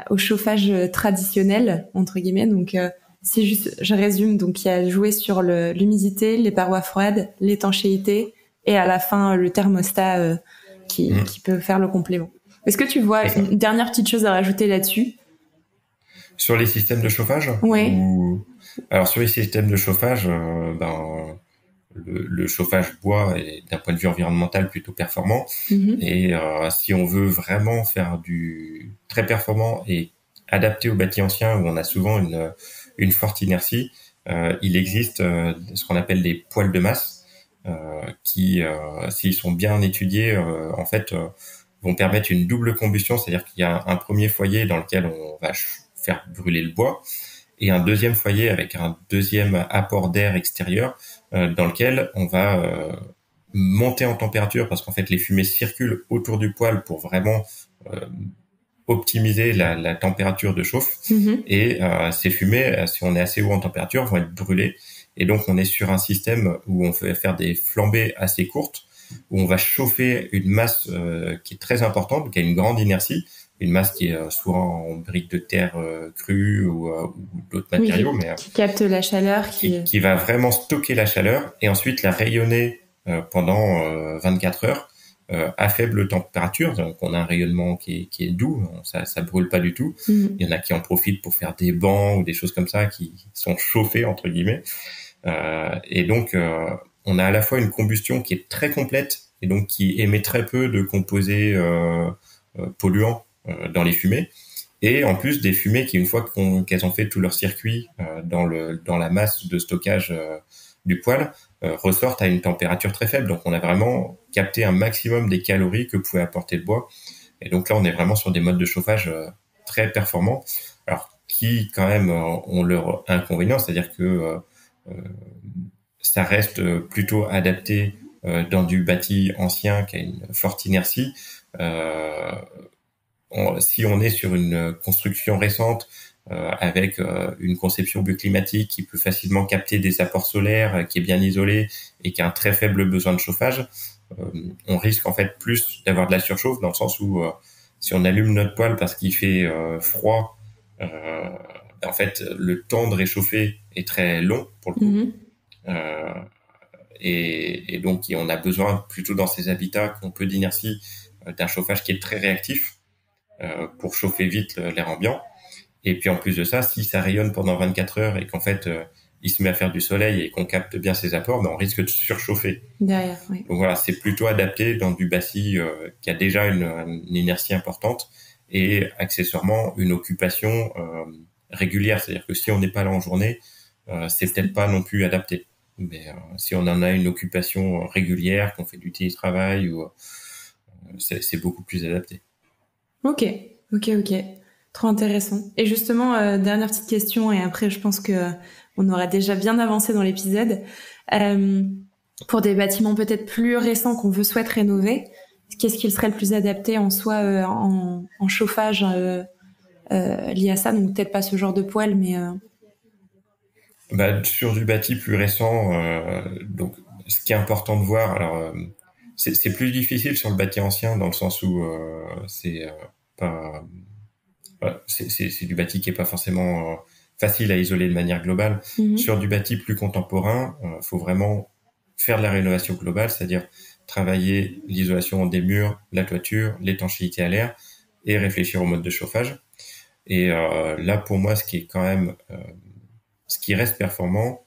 au chauffage traditionnel, entre guillemets. Donc, si juste, je résume, donc il y a joué sur l'humidité, les parois froides, l'étanchéité, et à la fin, le thermostat qui peut faire le complément. Est-ce que tu vois une dernière petite chose à rajouter là-dessus? Sur les systèmes de chauffage? Oui. Alors, sur les systèmes de chauffage, le chauffage bois est d'un point de vue environnemental plutôt performant. Et si on veut vraiment faire du très performant et adapté aux bâtis anciens où on a souvent une forte inertie, il existe ce qu'on appelle des poêles de masse qui, s'ils sont bien étudiés, en fait, vont permettre une double combustion, c'est-à-dire qu'il y a un premier foyer dans lequel on va faire brûler le bois et un deuxième foyer avec un deuxième apport d'air extérieur dans lequel on va monter en température parce qu'en fait les fumées circulent autour du poêle pour vraiment optimiser la température de chauffe. Et ces fumées, si on est assez haut en température, vont être brûlées Et donc, on est sur un système où on fait faire des flambées assez courtes, où on va chauffer une masse qui est très importante, qui a une grande inertie, une masse qui est souvent en briques de terre crue ou d'autres matériaux, Oui, mais qui capte la chaleur, qui va vraiment stocker la chaleur et ensuite la rayonner pendant 24 heures à faible température. Donc on a un rayonnement qui est doux, ça brûle pas du tout. Il y en a qui en profitent pour faire des bancs ou des choses comme ça qui sont chauffés entre guillemets. Et donc on a à la fois une combustion qui est très complète et donc qui émet très peu de composés polluants dans les fumées. Et en plus des fumées qui, une fois qu'elles ont fait tout leur circuit dans la masse de stockage du poêle, ressortent à une température très faible. Donc on a vraiment capté un maximum des calories que pouvait apporter le bois. Et donc là, on est vraiment sur des modes de chauffage très performants. Alors qui quand même ont leur inconvénient, c'est-à-dire que ça reste plutôt adapté dans du bâti ancien qui a une forte inertie. Si on est sur une construction récente avec une conception bioclimatique qui peut facilement capter des apports solaires, qui est bien isolée et qui a un très faible besoin de chauffage, on risque en fait plus d'avoir de la surchauffe dans le sens où si on allume notre poêle parce qu'il fait froid, en fait le temps de réchauffer est très long pour le coup. Et donc on a besoin plutôt dans ces habitats qui ont peu d'inertie d'un chauffage qui est très réactif pour chauffer vite l'air ambiant. Et puis en plus de ça, si ça rayonne pendant 24 heures et qu'en fait il se met à faire du soleil et qu'on capte bien ses apports, ben on risque de surchauffer. Derrière, oui. Donc voilà, c'est plutôt adapté dans du bâti qui a déjà une inertie importante et accessoirement une occupation régulière. C'est-à-dire que si on n'est pas là en journée, c'est peut-être pas non plus adapté. Mais si on en a une occupation régulière, qu'on fait du télétravail, c'est beaucoup plus adapté. Ok. Trop intéressant. Et justement, dernière petite question, et après je pense que on aura déjà bien avancé dans l'épisode. Pour des bâtiments peut-être plus récents qu'on souhaite rénover, qu'est-ce qui serait le plus adapté en soi en chauffage lié à ça? Donc peut-être pas ce genre de poêle, mais... Sur du bâti plus récent, donc ce qui est important de voir, alors c'est plus difficile sur le bâti ancien dans le sens où c'est du bâti qui est pas forcément facile à isoler de manière globale. Sur du bâti plus contemporain, faut vraiment faire de la rénovation globale, c'est-à-dire travailler l'isolation des murs, la toiture, l'étanchéité à l'air et réfléchir au mode de chauffage. Et là, pour moi, ce qui est quand même ce qui reste performant,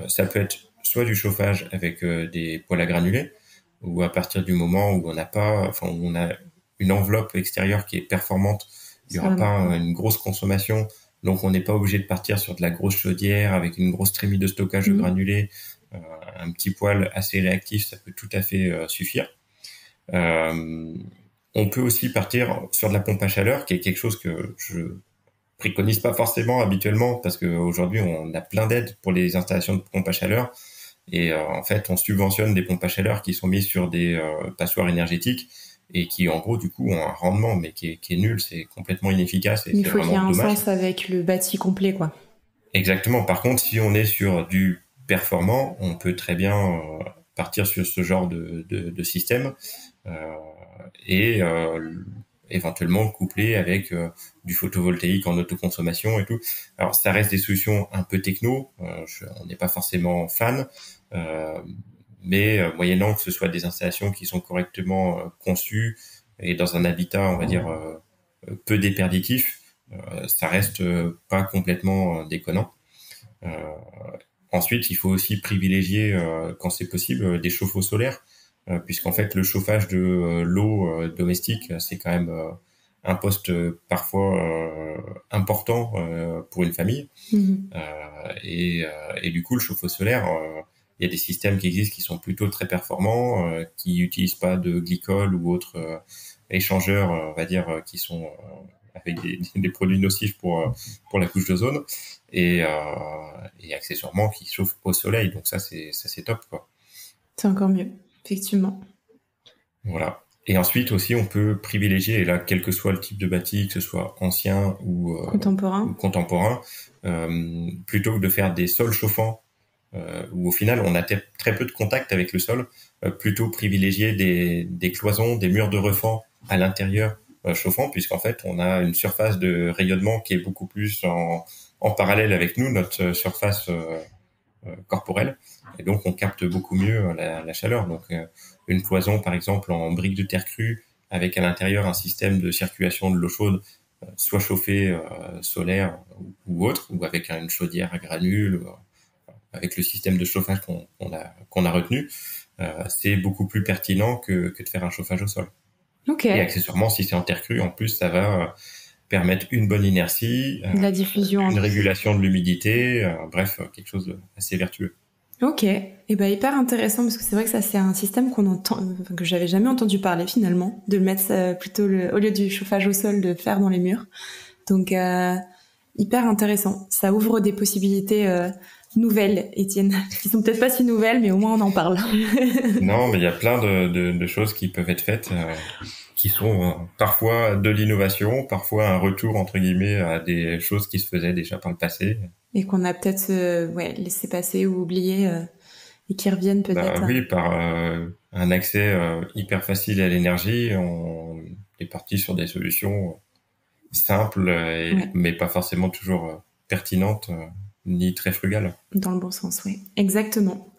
ça peut être soit du chauffage avec des poêles à granulés, ou à partir du moment où on a une enveloppe extérieure qui est performante, il y aura pas une grosse consommation, donc on n'est pas obligé de partir sur de la grosse chaudière avec une grosse trémie de stockage de granulés. Un petit poêle assez réactif, ça peut tout à fait suffire. On peut aussi partir sur de la pompe à chaleur, qui est quelque chose que je préconise pas forcément habituellement parce qu'aujourd'hui on a plein d'aides pour les installations de pompes à chaleur et en fait on subventionne des pompes à chaleur qui sont mises sur des passoires énergétiques et qui en gros du coup ont un rendement mais qui est nul, c'est complètement inefficace et c'est vraiment dommage. Il faut qu'il y ait un sens avec le bâti complet quoi. Exactement. Par contre, si on est sur du performant, on peut très bien partir sur ce genre de système et éventuellement couplé avec du photovoltaïque en autoconsommation et tout. Alors ça reste des solutions un peu techno, on n'est pas forcément fan, mais moyennant que ce soit des installations qui sont correctement conçues et dans un habitat, on va dire, peu déperditif, ça reste pas complètement déconnant. Ensuite, il faut aussi privilégier, quand c'est possible, des chauffe-eau solaires, puisqu'en fait le chauffage de l'eau domestique c'est quand même un poste parfois important pour une famille et du coup le chauffe-eau solaire il y a des systèmes qui existent qui sont plutôt très performants qui utilisent pas de glycol ou autres échangeurs on va dire qui sont avec des produits nocifs pour la couche d'ozone et accessoirement qui chauffent au soleil, donc ça c'est top quoi. C'est encore mieux. Effectivement. Voilà. Et ensuite aussi, on peut privilégier, et là, quel que soit le type de bâti, que ce soit ancien ou contemporain, plutôt que de faire des sols chauffants où au final on a très peu de contact avec le sol, plutôt privilégier des cloisons, des murs de refend à l'intérieur chauffant, puisqu'en fait on a une surface de rayonnement qui est beaucoup plus en parallèle avec nous, notre surface corporelle, et donc on capte beaucoup mieux la chaleur. Donc une cloison par exemple en briques de terre crue avec à l'intérieur un système de circulation de l'eau chaude, soit chauffée solaire ou autre, ou avec une chaudière à granules, avec le système de chauffage qu'on a retenu, c'est beaucoup plus pertinent que de faire un chauffage au sol. Okay. Et accessoirement, si c'est en terre crue, en plus, ça va permettre une bonne inertie, la diffusion, une régulation de l'humidité, bref, quelque chose d'assez vertueux. Ok, et hyper intéressant parce que c'est vrai que ça c'est un système que j'avais jamais entendu parler finalement, de le mettre plutôt au lieu du chauffage au sol, de faire dans les murs. Donc hyper intéressant. Ça ouvre des possibilités nouvelles, Étienne, qui sont peut-être pas si nouvelles, mais au moins on en parle. Non, mais il y a plein de choses qui peuvent être faites, qui sont parfois de l'innovation, parfois un retour entre guillemets à des choses qui se faisaient déjà par le passé. Et qu'on a peut-être laissé passer ou oublié et qui reviennent peut-être. Oui, par un accès hyper facile à l'énergie, on est parti sur des solutions simples, mais pas forcément toujours pertinentes ni très frugales. Dans le bon sens, oui. Exactement.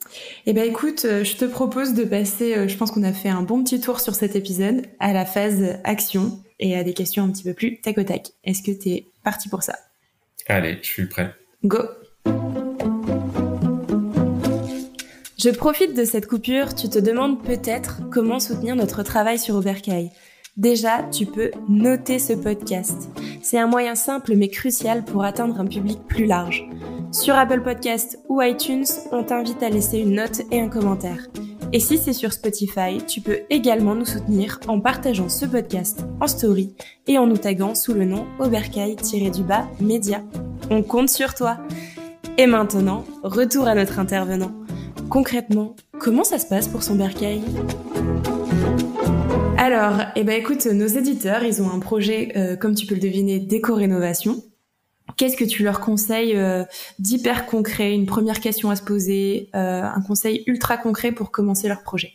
Eh ben écoute, je te propose de passer, je pense qu'on a fait un bon petit tour sur cet épisode, à la phase action et à des questions un petit peu plus tac au tac. Est-ce que t'es parti pour ça? Allez, je suis prêt. Go! Je profite de cette coupure, tu te demandes peut-être comment soutenir notre travail sur Aubercaille. Déjà, tu peux noter ce podcast. C'est un moyen simple mais crucial pour atteindre un public plus large. Sur Apple Podcast ou iTunes, on t'invite à laisser une note et un commentaire. Et si c'est sur Spotify, tu peux également nous soutenir en partageant ce podcast en story et en nous taguant sous le nom Aubercaille-Média. On compte sur toi. Et maintenant, retour à notre intervenant. Concrètement, comment ça se passe pour son bercail ? Alors, écoute, nos éditeurs, ils ont un projet, comme tu peux le deviner, d'éco-rénovation. Qu'est-ce que tu leur conseilles d'hyper concret, une première question à se poser, un conseil ultra concret pour commencer leur projet ?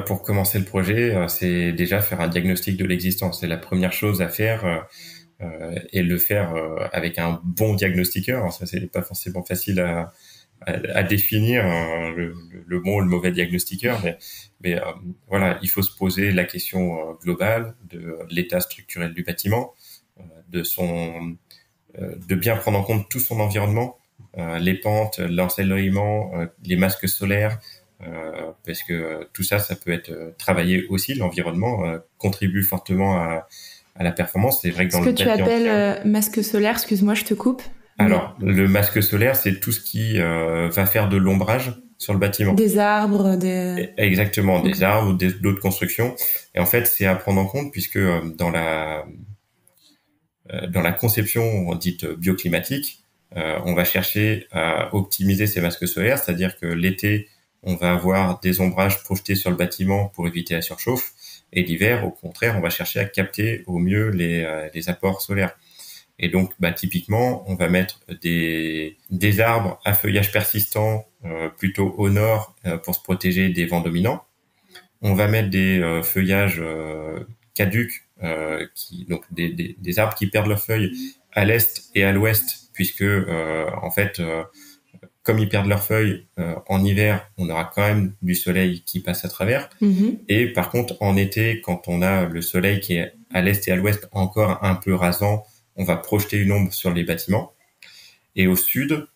Pour commencer le projet, c'est déjà faire un diagnostic de l'existence. C'est la première chose à faire et le faire avec un bon diagnostiqueur. Alors, ça, c'est pas forcément facile à définir le bon ou le mauvais diagnostiqueur, mais voilà, il faut se poser la question globale de l'état structurel du bâtiment, de bien prendre en compte tout son environnement, les pentes, l'ensoleillement, les masques solaires, parce que tout ça peut être travaillé aussi. L'environnement contribue fortement à la performance. C'est vrai que dans le bâtiment. Ce que tu appelles masque solaire, excuse-moi, je te coupe. Alors, le masque solaire, c'est tout ce qui va faire de l'ombrage sur le bâtiment. Des arbres, Exactement, des arbres ou d'autres constructions. Et en fait, c'est à prendre en compte puisque dans la conception dite bioclimatique, on va chercher à optimiser ces masques solaires, c'est-à-dire que l'été, on va avoir des ombrages projetés sur le bâtiment pour éviter la surchauffe, et l'hiver, au contraire, on va chercher à capter au mieux les apports solaires. Et donc, typiquement, on va mettre des arbres à feuillage persistant plutôt au nord pour se protéger des vents dominants. On va mettre des feuillages caducs, donc des arbres qui perdent leurs feuilles à l'est et à l'ouest, puisque en fait, comme ils perdent leurs feuilles en hiver, on aura quand même du soleil qui passe à travers. Mm-hmm. Et par contre, en été, quand on a le soleil qui est à l'est et à l'ouest encore un peu rasant, on va projeter une ombre sur les bâtiments. Et au sud,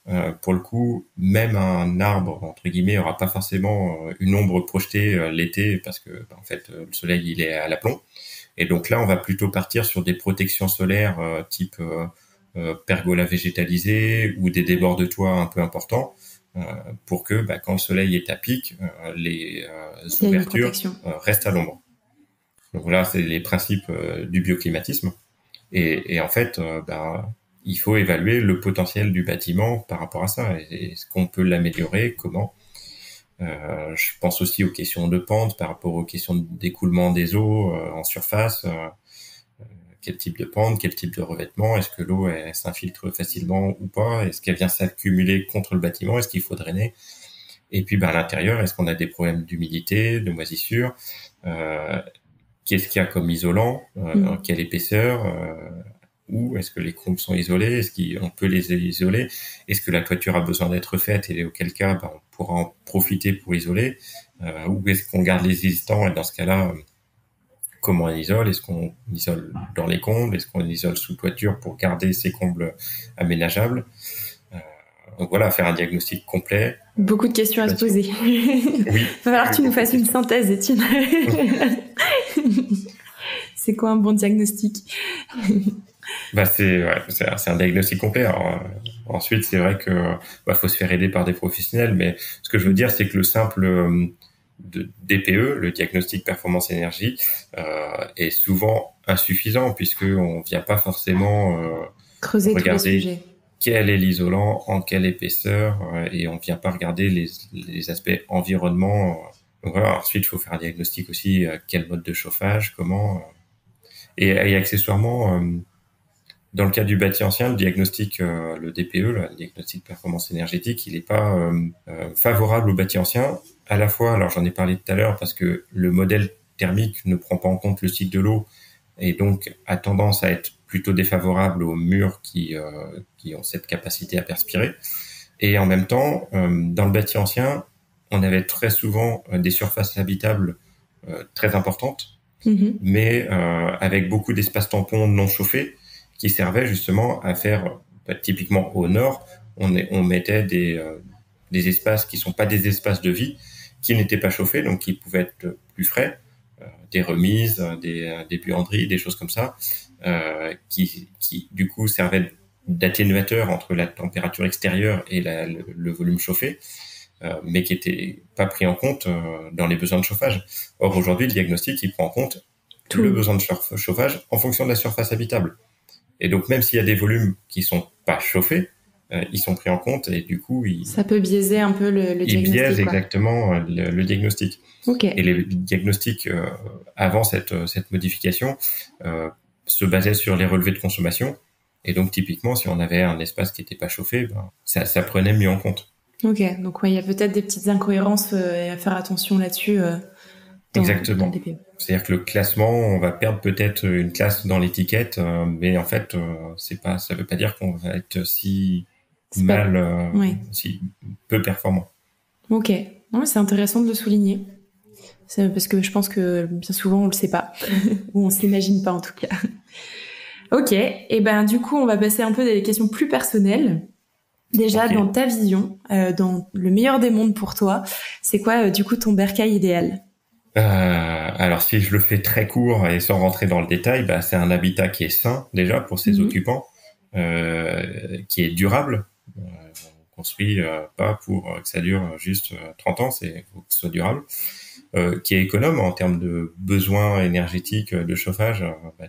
pour le coup, même un arbre, entre guillemets, aura pas forcément une ombre projetée l'été parce que, en fait, le soleil, il est à l'aplomb. Et donc là, on va plutôt partir sur des protections solaires type pergola végétalisée ou des débords de toit un peu importants pour que, quand le soleil est à pic, les ouvertures restent à l'ombre. Donc là, c'est les principes du bioclimatisme. Et en fait, il faut évaluer le potentiel du bâtiment par rapport à ça. Est-ce qu'on peut l'améliorer? Comment? Je pense aussi aux questions de pente par rapport aux questions d'écoulement des eaux en surface. quel type de pente, quel type de revêtement, est-ce que l'eau elle s'infiltre facilement ou pas, est-ce qu'elle vient s'accumuler contre le bâtiment, est-ce qu'il faut drainer, et puis à l'intérieur, est-ce qu'on a des problèmes d'humidité, de moisissure, qu'est-ce qu'il y a comme isolant, quelle épaisseur, où est-ce que les combles sont isolés, est-ce qu'on peut les isoler, est-ce que la toiture a besoin d'être faite et auquel cas on pourra en profiter pour isoler, ou est-ce qu'on garde les existants et dans ce cas-là comment on isole, est-ce qu'on isole dans les combles, est-ce qu'on isole sous toiture pour garder ces combles aménageables. Donc voilà, faire un diagnostic complet. Beaucoup de questions à se poser. Oui. Il va falloir que tu nous fasses une synthèse, Étienne. C'est quoi un bon diagnostic? C'est un diagnostic complet. Alors, ensuite, c'est vrai que faut se faire aider par des professionnels, mais ce que je veux dire, c'est que le simple DPE, le diagnostic performance énergie, est souvent insuffisant puisque on vient pas forcément creuser regarder quel est l'isolant, en quelle épaisseur, et on vient pas regarder les aspects environnement. Donc voilà, ensuite, il faut faire un diagnostic aussi, quel mode de chauffage, comment, et accessoirement, dans le cas du bâti ancien, le diagnostic, le DPE, le diagnostic performance énergétique, il est pas favorable au bâti ancien. À la fois, alors j'en ai parlé tout à l'heure, parce que le modèle thermique ne prend pas en compte le cycle de l'eau et donc a tendance à être plutôt défavorable aux murs qui ont cette capacité à perspirer. Et en même temps, dans le bâti ancien, on avait très souvent des surfaces habitables très importantes, mais avec beaucoup d'espaces tampons non chauffés qui servaient justement à faire, typiquement au nord, on mettait des espaces qui sont pas des espaces de vie, qui n'étaient pas chauffés, donc qui pouvaient être plus frais, des remises, des buanderies, des choses comme ça, qui du coup servaient d'atténuateur entre la température extérieure et le volume chauffé, mais qui n'étaient pas pris en compte dans les besoins de chauffage. Or aujourd'hui, le diagnostic, il prend en compte tout le besoin de chauffage en fonction de la surface habitable. Et donc même s'il y a des volumes qui sont pas chauffés, ils sont pris en compte et du coup ça peut biaiser un peu le diagnostic. Il biaise exactement le diagnostic. Okay. Et les diagnostics avant cette modification se basaient sur les relevés de consommation, et donc typiquement si on avait un espace qui n'était pas chauffé, ça prenait mieux en compte. Ok, donc il y a peut-être des petites incohérences et à faire attention là-dessus. Exactement. Dans le DPE. C'est-à-dire que le classement, on va perdre peut-être une classe dans l'étiquette, mais en fait, ça veut pas dire qu'on va être si si peu performant. Ok, non, c'est intéressant de le souligner. C'est parce que je pense que bien souvent on le sait pas, ou on s'imagine pas en tout cas. Ok, et du coup on va passer un peu des questions plus personnelles. Déjà, dans ta vision, dans le meilleur des mondes pour toi, c'est quoi du coup ton bercail idéal? Alors si je le fais très court et sans rentrer dans le détail, c'est un habitat qui est sain déjà pour ses occupants, qui est durable. On construit pas pour que ça dure juste 30 ans, c'est faut que ce soit durable, qui est économe en termes de besoins énergétiques de chauffage.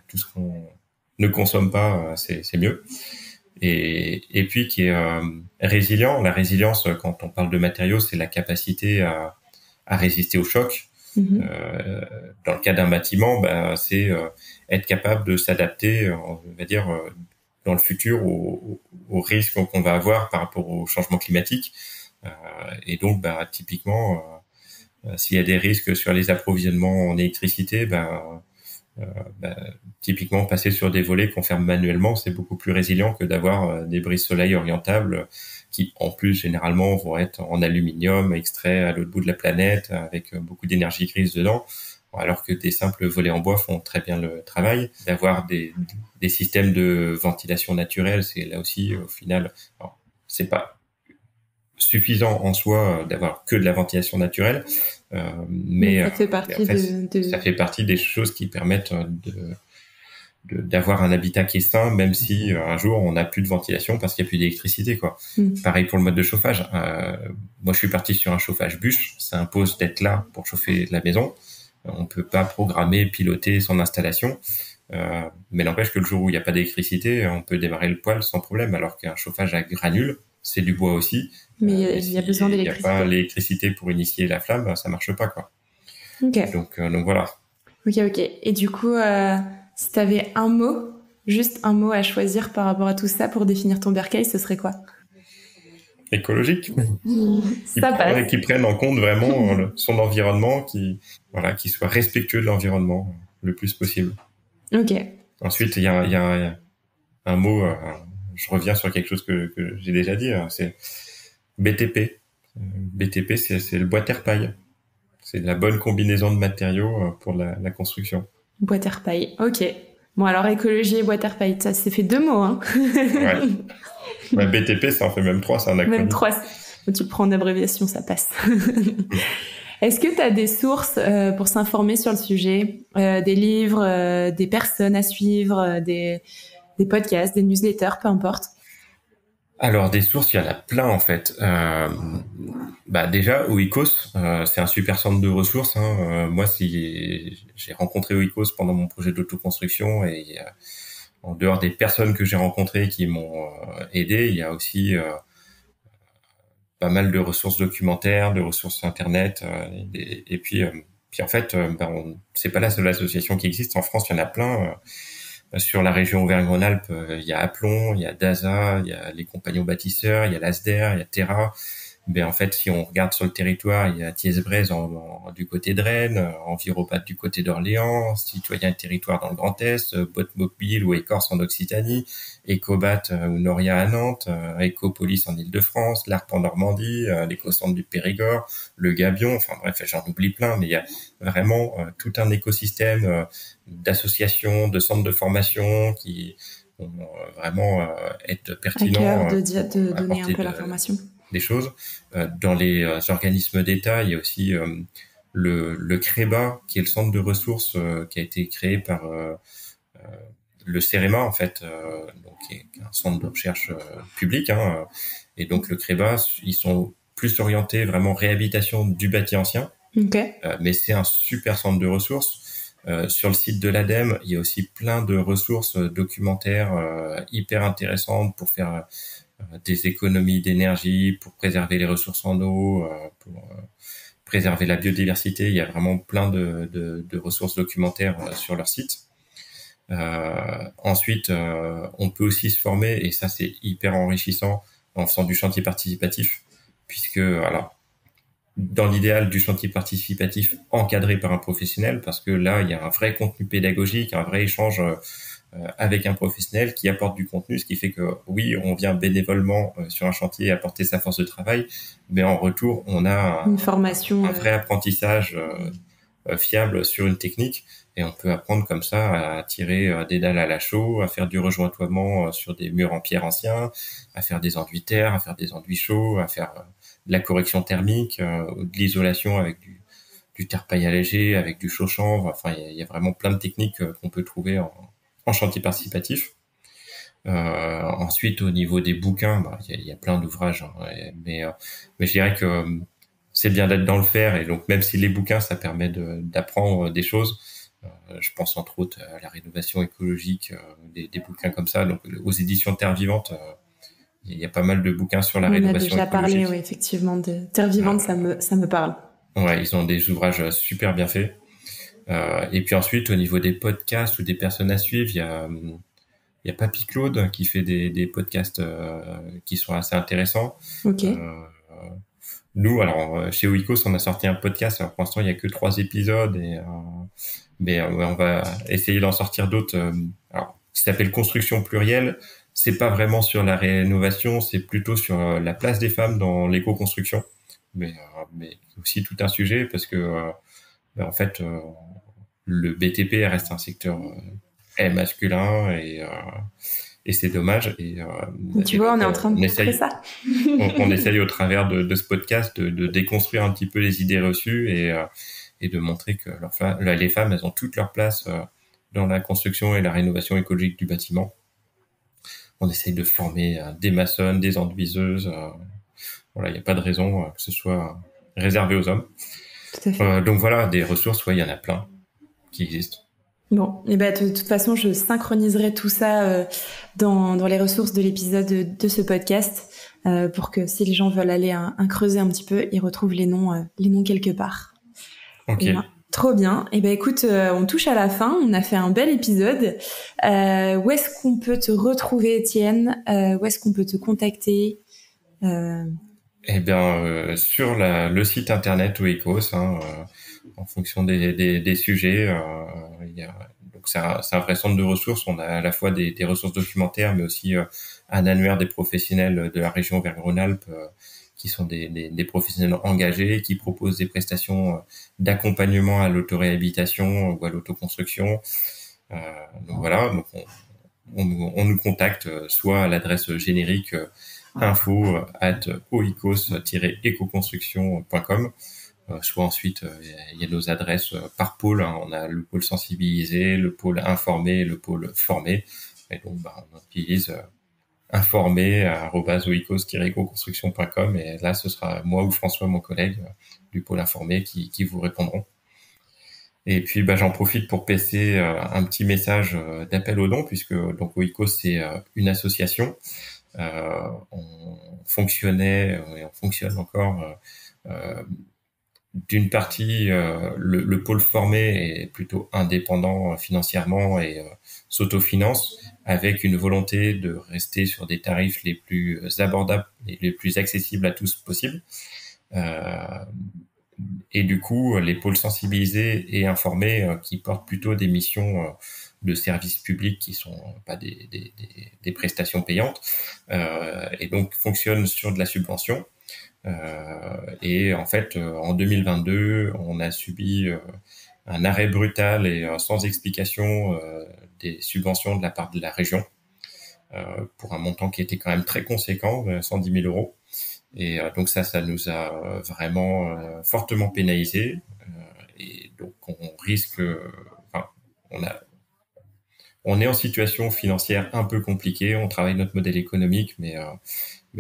Tout ce qu'on ne consomme pas, c'est mieux. Et puis qui est résilient. La résilience, quand on parle de matériaux, c'est la capacité à résister au choc. Dans le cas d'un bâtiment, c'est être capable de s'adapter, on va dire, dans le futur aux risques qu'on va avoir par rapport au changement climatique. Et donc, typiquement, s'il y a des risques sur les approvisionnements en électricité, typiquement passer sur des volets qu'on ferme manuellement, c'est beaucoup plus résilient que d'avoir des brises soleil orientables qui en plus généralement vont être en aluminium extrait à l'autre bout de la planète avec beaucoup d'énergie grise dedans, alors que des simples volets en bois font très bien le travail. D'avoir des systèmes de ventilation naturelle, c'est là aussi au final, c'est pas suffisant en soi d'avoir que de la ventilation naturelle, mais ça fait partie ça fait partie des choses qui permettent d'avoir un habitat qui est sain, même si un jour on n'a plus de ventilation parce qu'il n'y a plus d'électricité, quoi. Pareil pour le mode de chauffage. Moi, je suis parti sur un chauffage bûche. Ça impose d'être là pour chauffer la maison. On peut pas programmer, piloter son installation. Mais n'empêche que le jour où il n'y a pas d'électricité, on peut démarrer le poêle sans problème, alors qu'un chauffage à granules, c'est du bois aussi. Mais il y a besoin d'électricité. Il n'y a pas l'électricité pour initier la flamme, ça marche pas, quoi. Okay. Donc voilà. Ok. Et du coup, Si t'avais juste un mot à choisir par rapport à tout ça pour définir ton bercail, ce serait quoi? Écologique, Ça passe. qui prenne en compte vraiment son environnement, qui soit respectueux de l'environnement le plus possible. Ok. Ensuite, il y a un mot, je reviens sur quelque chose que j'ai déjà dit, c'est BTP. BTP, c'est le bois terre-paille. C'est la bonne combinaison de matériaux pour la construction. Bois terre-paille. Ok. Bon, alors écologie et bois terre-paille, ça s'est fait 2 mots, hein. Ouais. Bah, BTP, ça en fait même 3, c'est un acronyme. Même 3. Tu le prends en abréviation, ça passe. Est-ce que tu as des sources pour s'informer sur le sujet, des livres, des personnes à suivre, des podcasts, des newsletters, peu importe? Alors, des sources, il y en a plein en fait. Déjà, Oikos, c'est un super centre de ressources. Moi, j'ai rencontré Oikos pendant mon projet d'autoconstruction et en dehors des personnes que j'ai rencontrées qui m'ont aidé, il y a aussi pas mal de ressources documentaires, de ressources internet, et puis en fait, c'est pas la seule association qui existe. En France, il y en a plein. Sur la région Auvergne-Rhône-Alpes, il y a Aplon, il y a DASA, il y a les Compagnons Bâtisseurs, il y a l'ASDER, il y a Terra. Mais en fait, si on regarde sur le territoire, il y a Thiès-Brez du côté de Rennes, Enviropat du côté d'Orléans, Citoyen et Territoire dans le Grand Est, Bot Mobile ou Écorce en Occitanie, Ecobat ou Noria à Nantes, Ecopolis en Île-de-France, l'ARP en Normandie, l'éco-centre du Périgord, le Gabion, enfin bref, j'en oublie plein, mais il y a vraiment tout un écosystème d'associations, de centres de formation qui vont vraiment être pertinents. À cœur de donner un peu l'information. Des choses. Dans les organismes d'État, il y a aussi le CREBA, qui est le centre de ressources qui a été créé par le CEREMA, en fait, donc qui est un centre de recherche public. Et donc le CREBA, ils sont plus orientés vraiment réhabilitation du bâti ancien. Okay. Mais c'est un super centre de ressources. Sur le site de l'ADEME, il y a aussi plein de ressources documentaires hyper intéressantes pour faire des économies d'énergie, pour préserver les ressources en eau, pour préserver la biodiversité. Il y a vraiment plein de ressources documentaires sur leur site. Ensuite, on peut aussi se former, et ça c'est hyper enrichissant, en faisant du chantier participatif, puisque alors dans l'idéal du chantier participatif encadré par un professionnel, parce que là il y a un vrai contenu pédagogique, un vrai échange avec un professionnel qui apporte du contenu, ce qui fait que oui, on vient bénévolement sur un chantier apporter sa force de travail, mais en retour, on a une formation, un vrai apprentissage fiable sur une technique, et on peut apprendre comme ça à tirer des dalles à la chaux, à faire du rejointoiement sur des murs en pierre anciens, à faire des enduits terre, à faire des enduits chauds, à faire de la correction thermique, de l'isolation avec du terre-paille allégé, avec du chaud chanvre. Enfin, il y a vraiment plein de techniques qu'on peut trouver en chantier participatif. Ensuite, au niveau des bouquins, il y a plein d'ouvrages, mais je dirais que c'est bien d'être dans le faire, et donc même si les bouquins, ça permet d'apprendre des choses, je pense entre autres à la rénovation écologique, des bouquins comme ça, donc aux éditions Terre Vivante, il y a pas mal de bouquins sur la rénovation écologique. On a déjà parlé, oui, effectivement, de Terre Vivante, ça me parle. Ouais, ils ont des ouvrages super bien faits. Et puis ensuite, au niveau des podcasts ou des personnes à suivre, il y a Papy Claude qui fait des podcasts qui sont assez intéressants. Ok. Nous, alors chez Oikos, on a sorti un podcast. Alors pour l'instant, il y a que 3 épisodes, mais on va essayer d'en sortir d'autres. Alors, qui s'appelle Construction plurielle. C'est pas vraiment sur la rénovation, c'est plutôt sur la place des femmes dans l'éco-construction, mais aussi tout un sujet, parce que en fait, le BTP reste un secteur masculin, et c'est dommage. Et tu vois, on est en train de montrer ça. on essaye au travers de ce podcast de déconstruire un petit peu les idées reçues, et de montrer que les femmes, elles ont toute leur place dans la construction et la rénovation écologique du bâtiment. On essaye de former des maçonnes, des enduiseuses. Voilà, il n'y a pas de raison que ce soit réservé aux hommes. Tout à fait. Donc voilà, des ressources, il y en a plein qui existent. Bon, et de toute façon, je synchroniserai tout ça dans les ressources de l'épisode de ce podcast pour que si les gens veulent aller creuser un petit peu, ils retrouvent les noms quelque part. Ok. Trop bien. Eh ben écoute, on touche à la fin. On a fait un bel épisode. Où est-ce qu'on peut te retrouver, Étienne? Où est-ce qu'on peut te contacter? Eh bien, sur le site internet Oikos, en fonction des sujets, donc c'est un vrai centre de ressources. On a à la fois des ressources documentaires, mais aussi un annuaire des professionnels de la région Auvergne-Rhône-Alpes, qui sont des professionnels engagés, qui proposent des prestations d'accompagnement à l'autoréhabilitation ou à l'autoconstruction. Donc voilà, donc on nous contacte soit à l'adresse générique info@oikos-ecoconstruction.com, soit ensuite il y a nos adresses par pôle. On a le pôle sensibilisé, le pôle informé, le pôle formé. Et donc on utilise informé@oikos-ecoconstruction.com, et là ce sera moi ou François, mon collègue du pôle informé, qui vous répondront. Et puis j'en profite pour passer un petit message d'appel aux dons, puisque donc Oikos c'est une association. On fonctionnait et on fonctionne encore d'une partie, le pôle formé est plutôt indépendant financièrement et s'autofinance, avec une volonté de rester sur des tarifs les plus abordables et les plus accessibles à tous possible. Et du coup, les pôles sensibilisés et informés qui portent plutôt des missions de services publics qui sont pas des prestations payantes, et donc fonctionnent sur de la subvention. Et en fait, en 2022, on a subi un arrêt brutal et sans explication des subventions de la part de la région, pour un montant qui était quand même très conséquent, 110 000 euros. Et donc ça nous a vraiment fortement pénalisé. Et donc on risque, on est en situation financière un peu compliquée. On travaille notre modèle économique, mais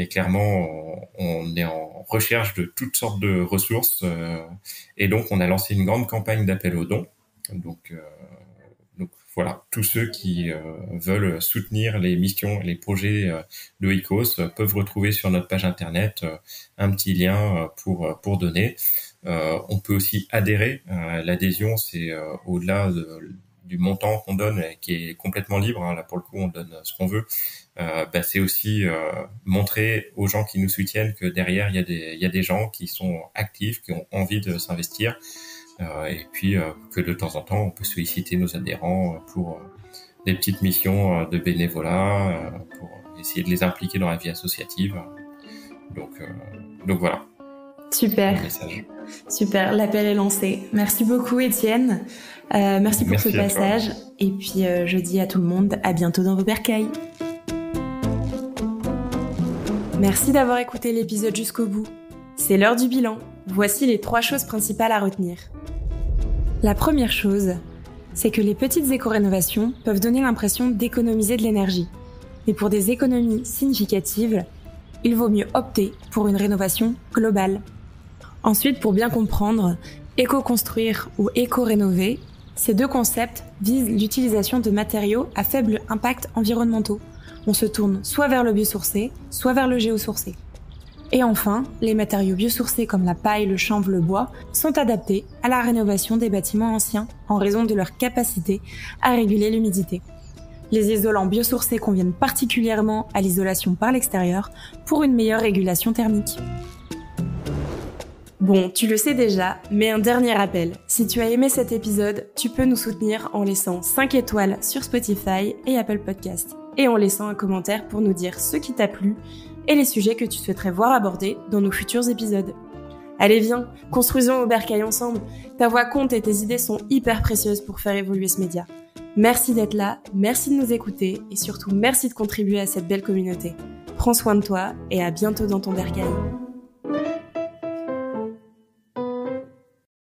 clairement on est en recherche de toutes sortes de ressources, et donc on a lancé une grande campagne d'appel aux dons. Donc voilà, tous ceux qui veulent soutenir les missions et les projets de Oikos peuvent retrouver sur notre page internet un petit lien pour donner. On peut aussi adhérer. L'adhésion, c'est au-delà du montant qu'on donne, qui est complètement libre. Là, pour le coup, on donne ce qu'on veut. C'est aussi montrer aux gens qui nous soutiennent que derrière, il y a des gens qui sont actifs, qui ont envie de s'investir. Et puis que de temps en temps, on peut solliciter nos adhérents pour des petites missions de bénévolat, pour essayer de les impliquer dans la vie associative. Donc voilà. Super. Super, l'appel est lancé. Merci beaucoup, Étienne. Merci pour ce passage. Et puis je dis à tout le monde, à bientôt dans vos bercailles. Merci d'avoir écouté l'épisode jusqu'au bout. C'est l'heure du bilan. Voici les 3 choses principales à retenir. La première chose, c'est que les petites éco-rénovations peuvent donner l'impression d'économiser de l'énergie. Mais pour des économies significatives, il vaut mieux opter pour une rénovation globale. Ensuite, pour bien comprendre, éco-construire ou éco-rénover, ces 2 concepts visent l'utilisation de matériaux à faible impact environnementaux. On se tourne soit vers le biosourcé, soit vers le géosourcé. Et enfin, les matériaux biosourcés comme la paille, le chanvre, le bois sont adaptés à la rénovation des bâtiments anciens en raison de leur capacité à réguler l'humidité. Les isolants biosourcés conviennent particulièrement à l'isolation par l'extérieur pour une meilleure régulation thermique. Bon, tu le sais déjà, mais un dernier rappel. Si tu as aimé cet épisode, tu peux nous soutenir en laissant 5 étoiles sur Spotify et Apple Podcasts, et en laissant un commentaire pour nous dire ce qui t'a plu et les sujets que tu souhaiterais voir abordés dans nos futurs épisodes. Allez, viens, construisons au bercail ensemble. Ta voix compte et tes idées sont hyper précieuses pour faire évoluer ce média. Merci d'être là, merci de nous écouter et surtout merci de contribuer à cette belle communauté. Prends soin de toi et à bientôt dans ton bercail.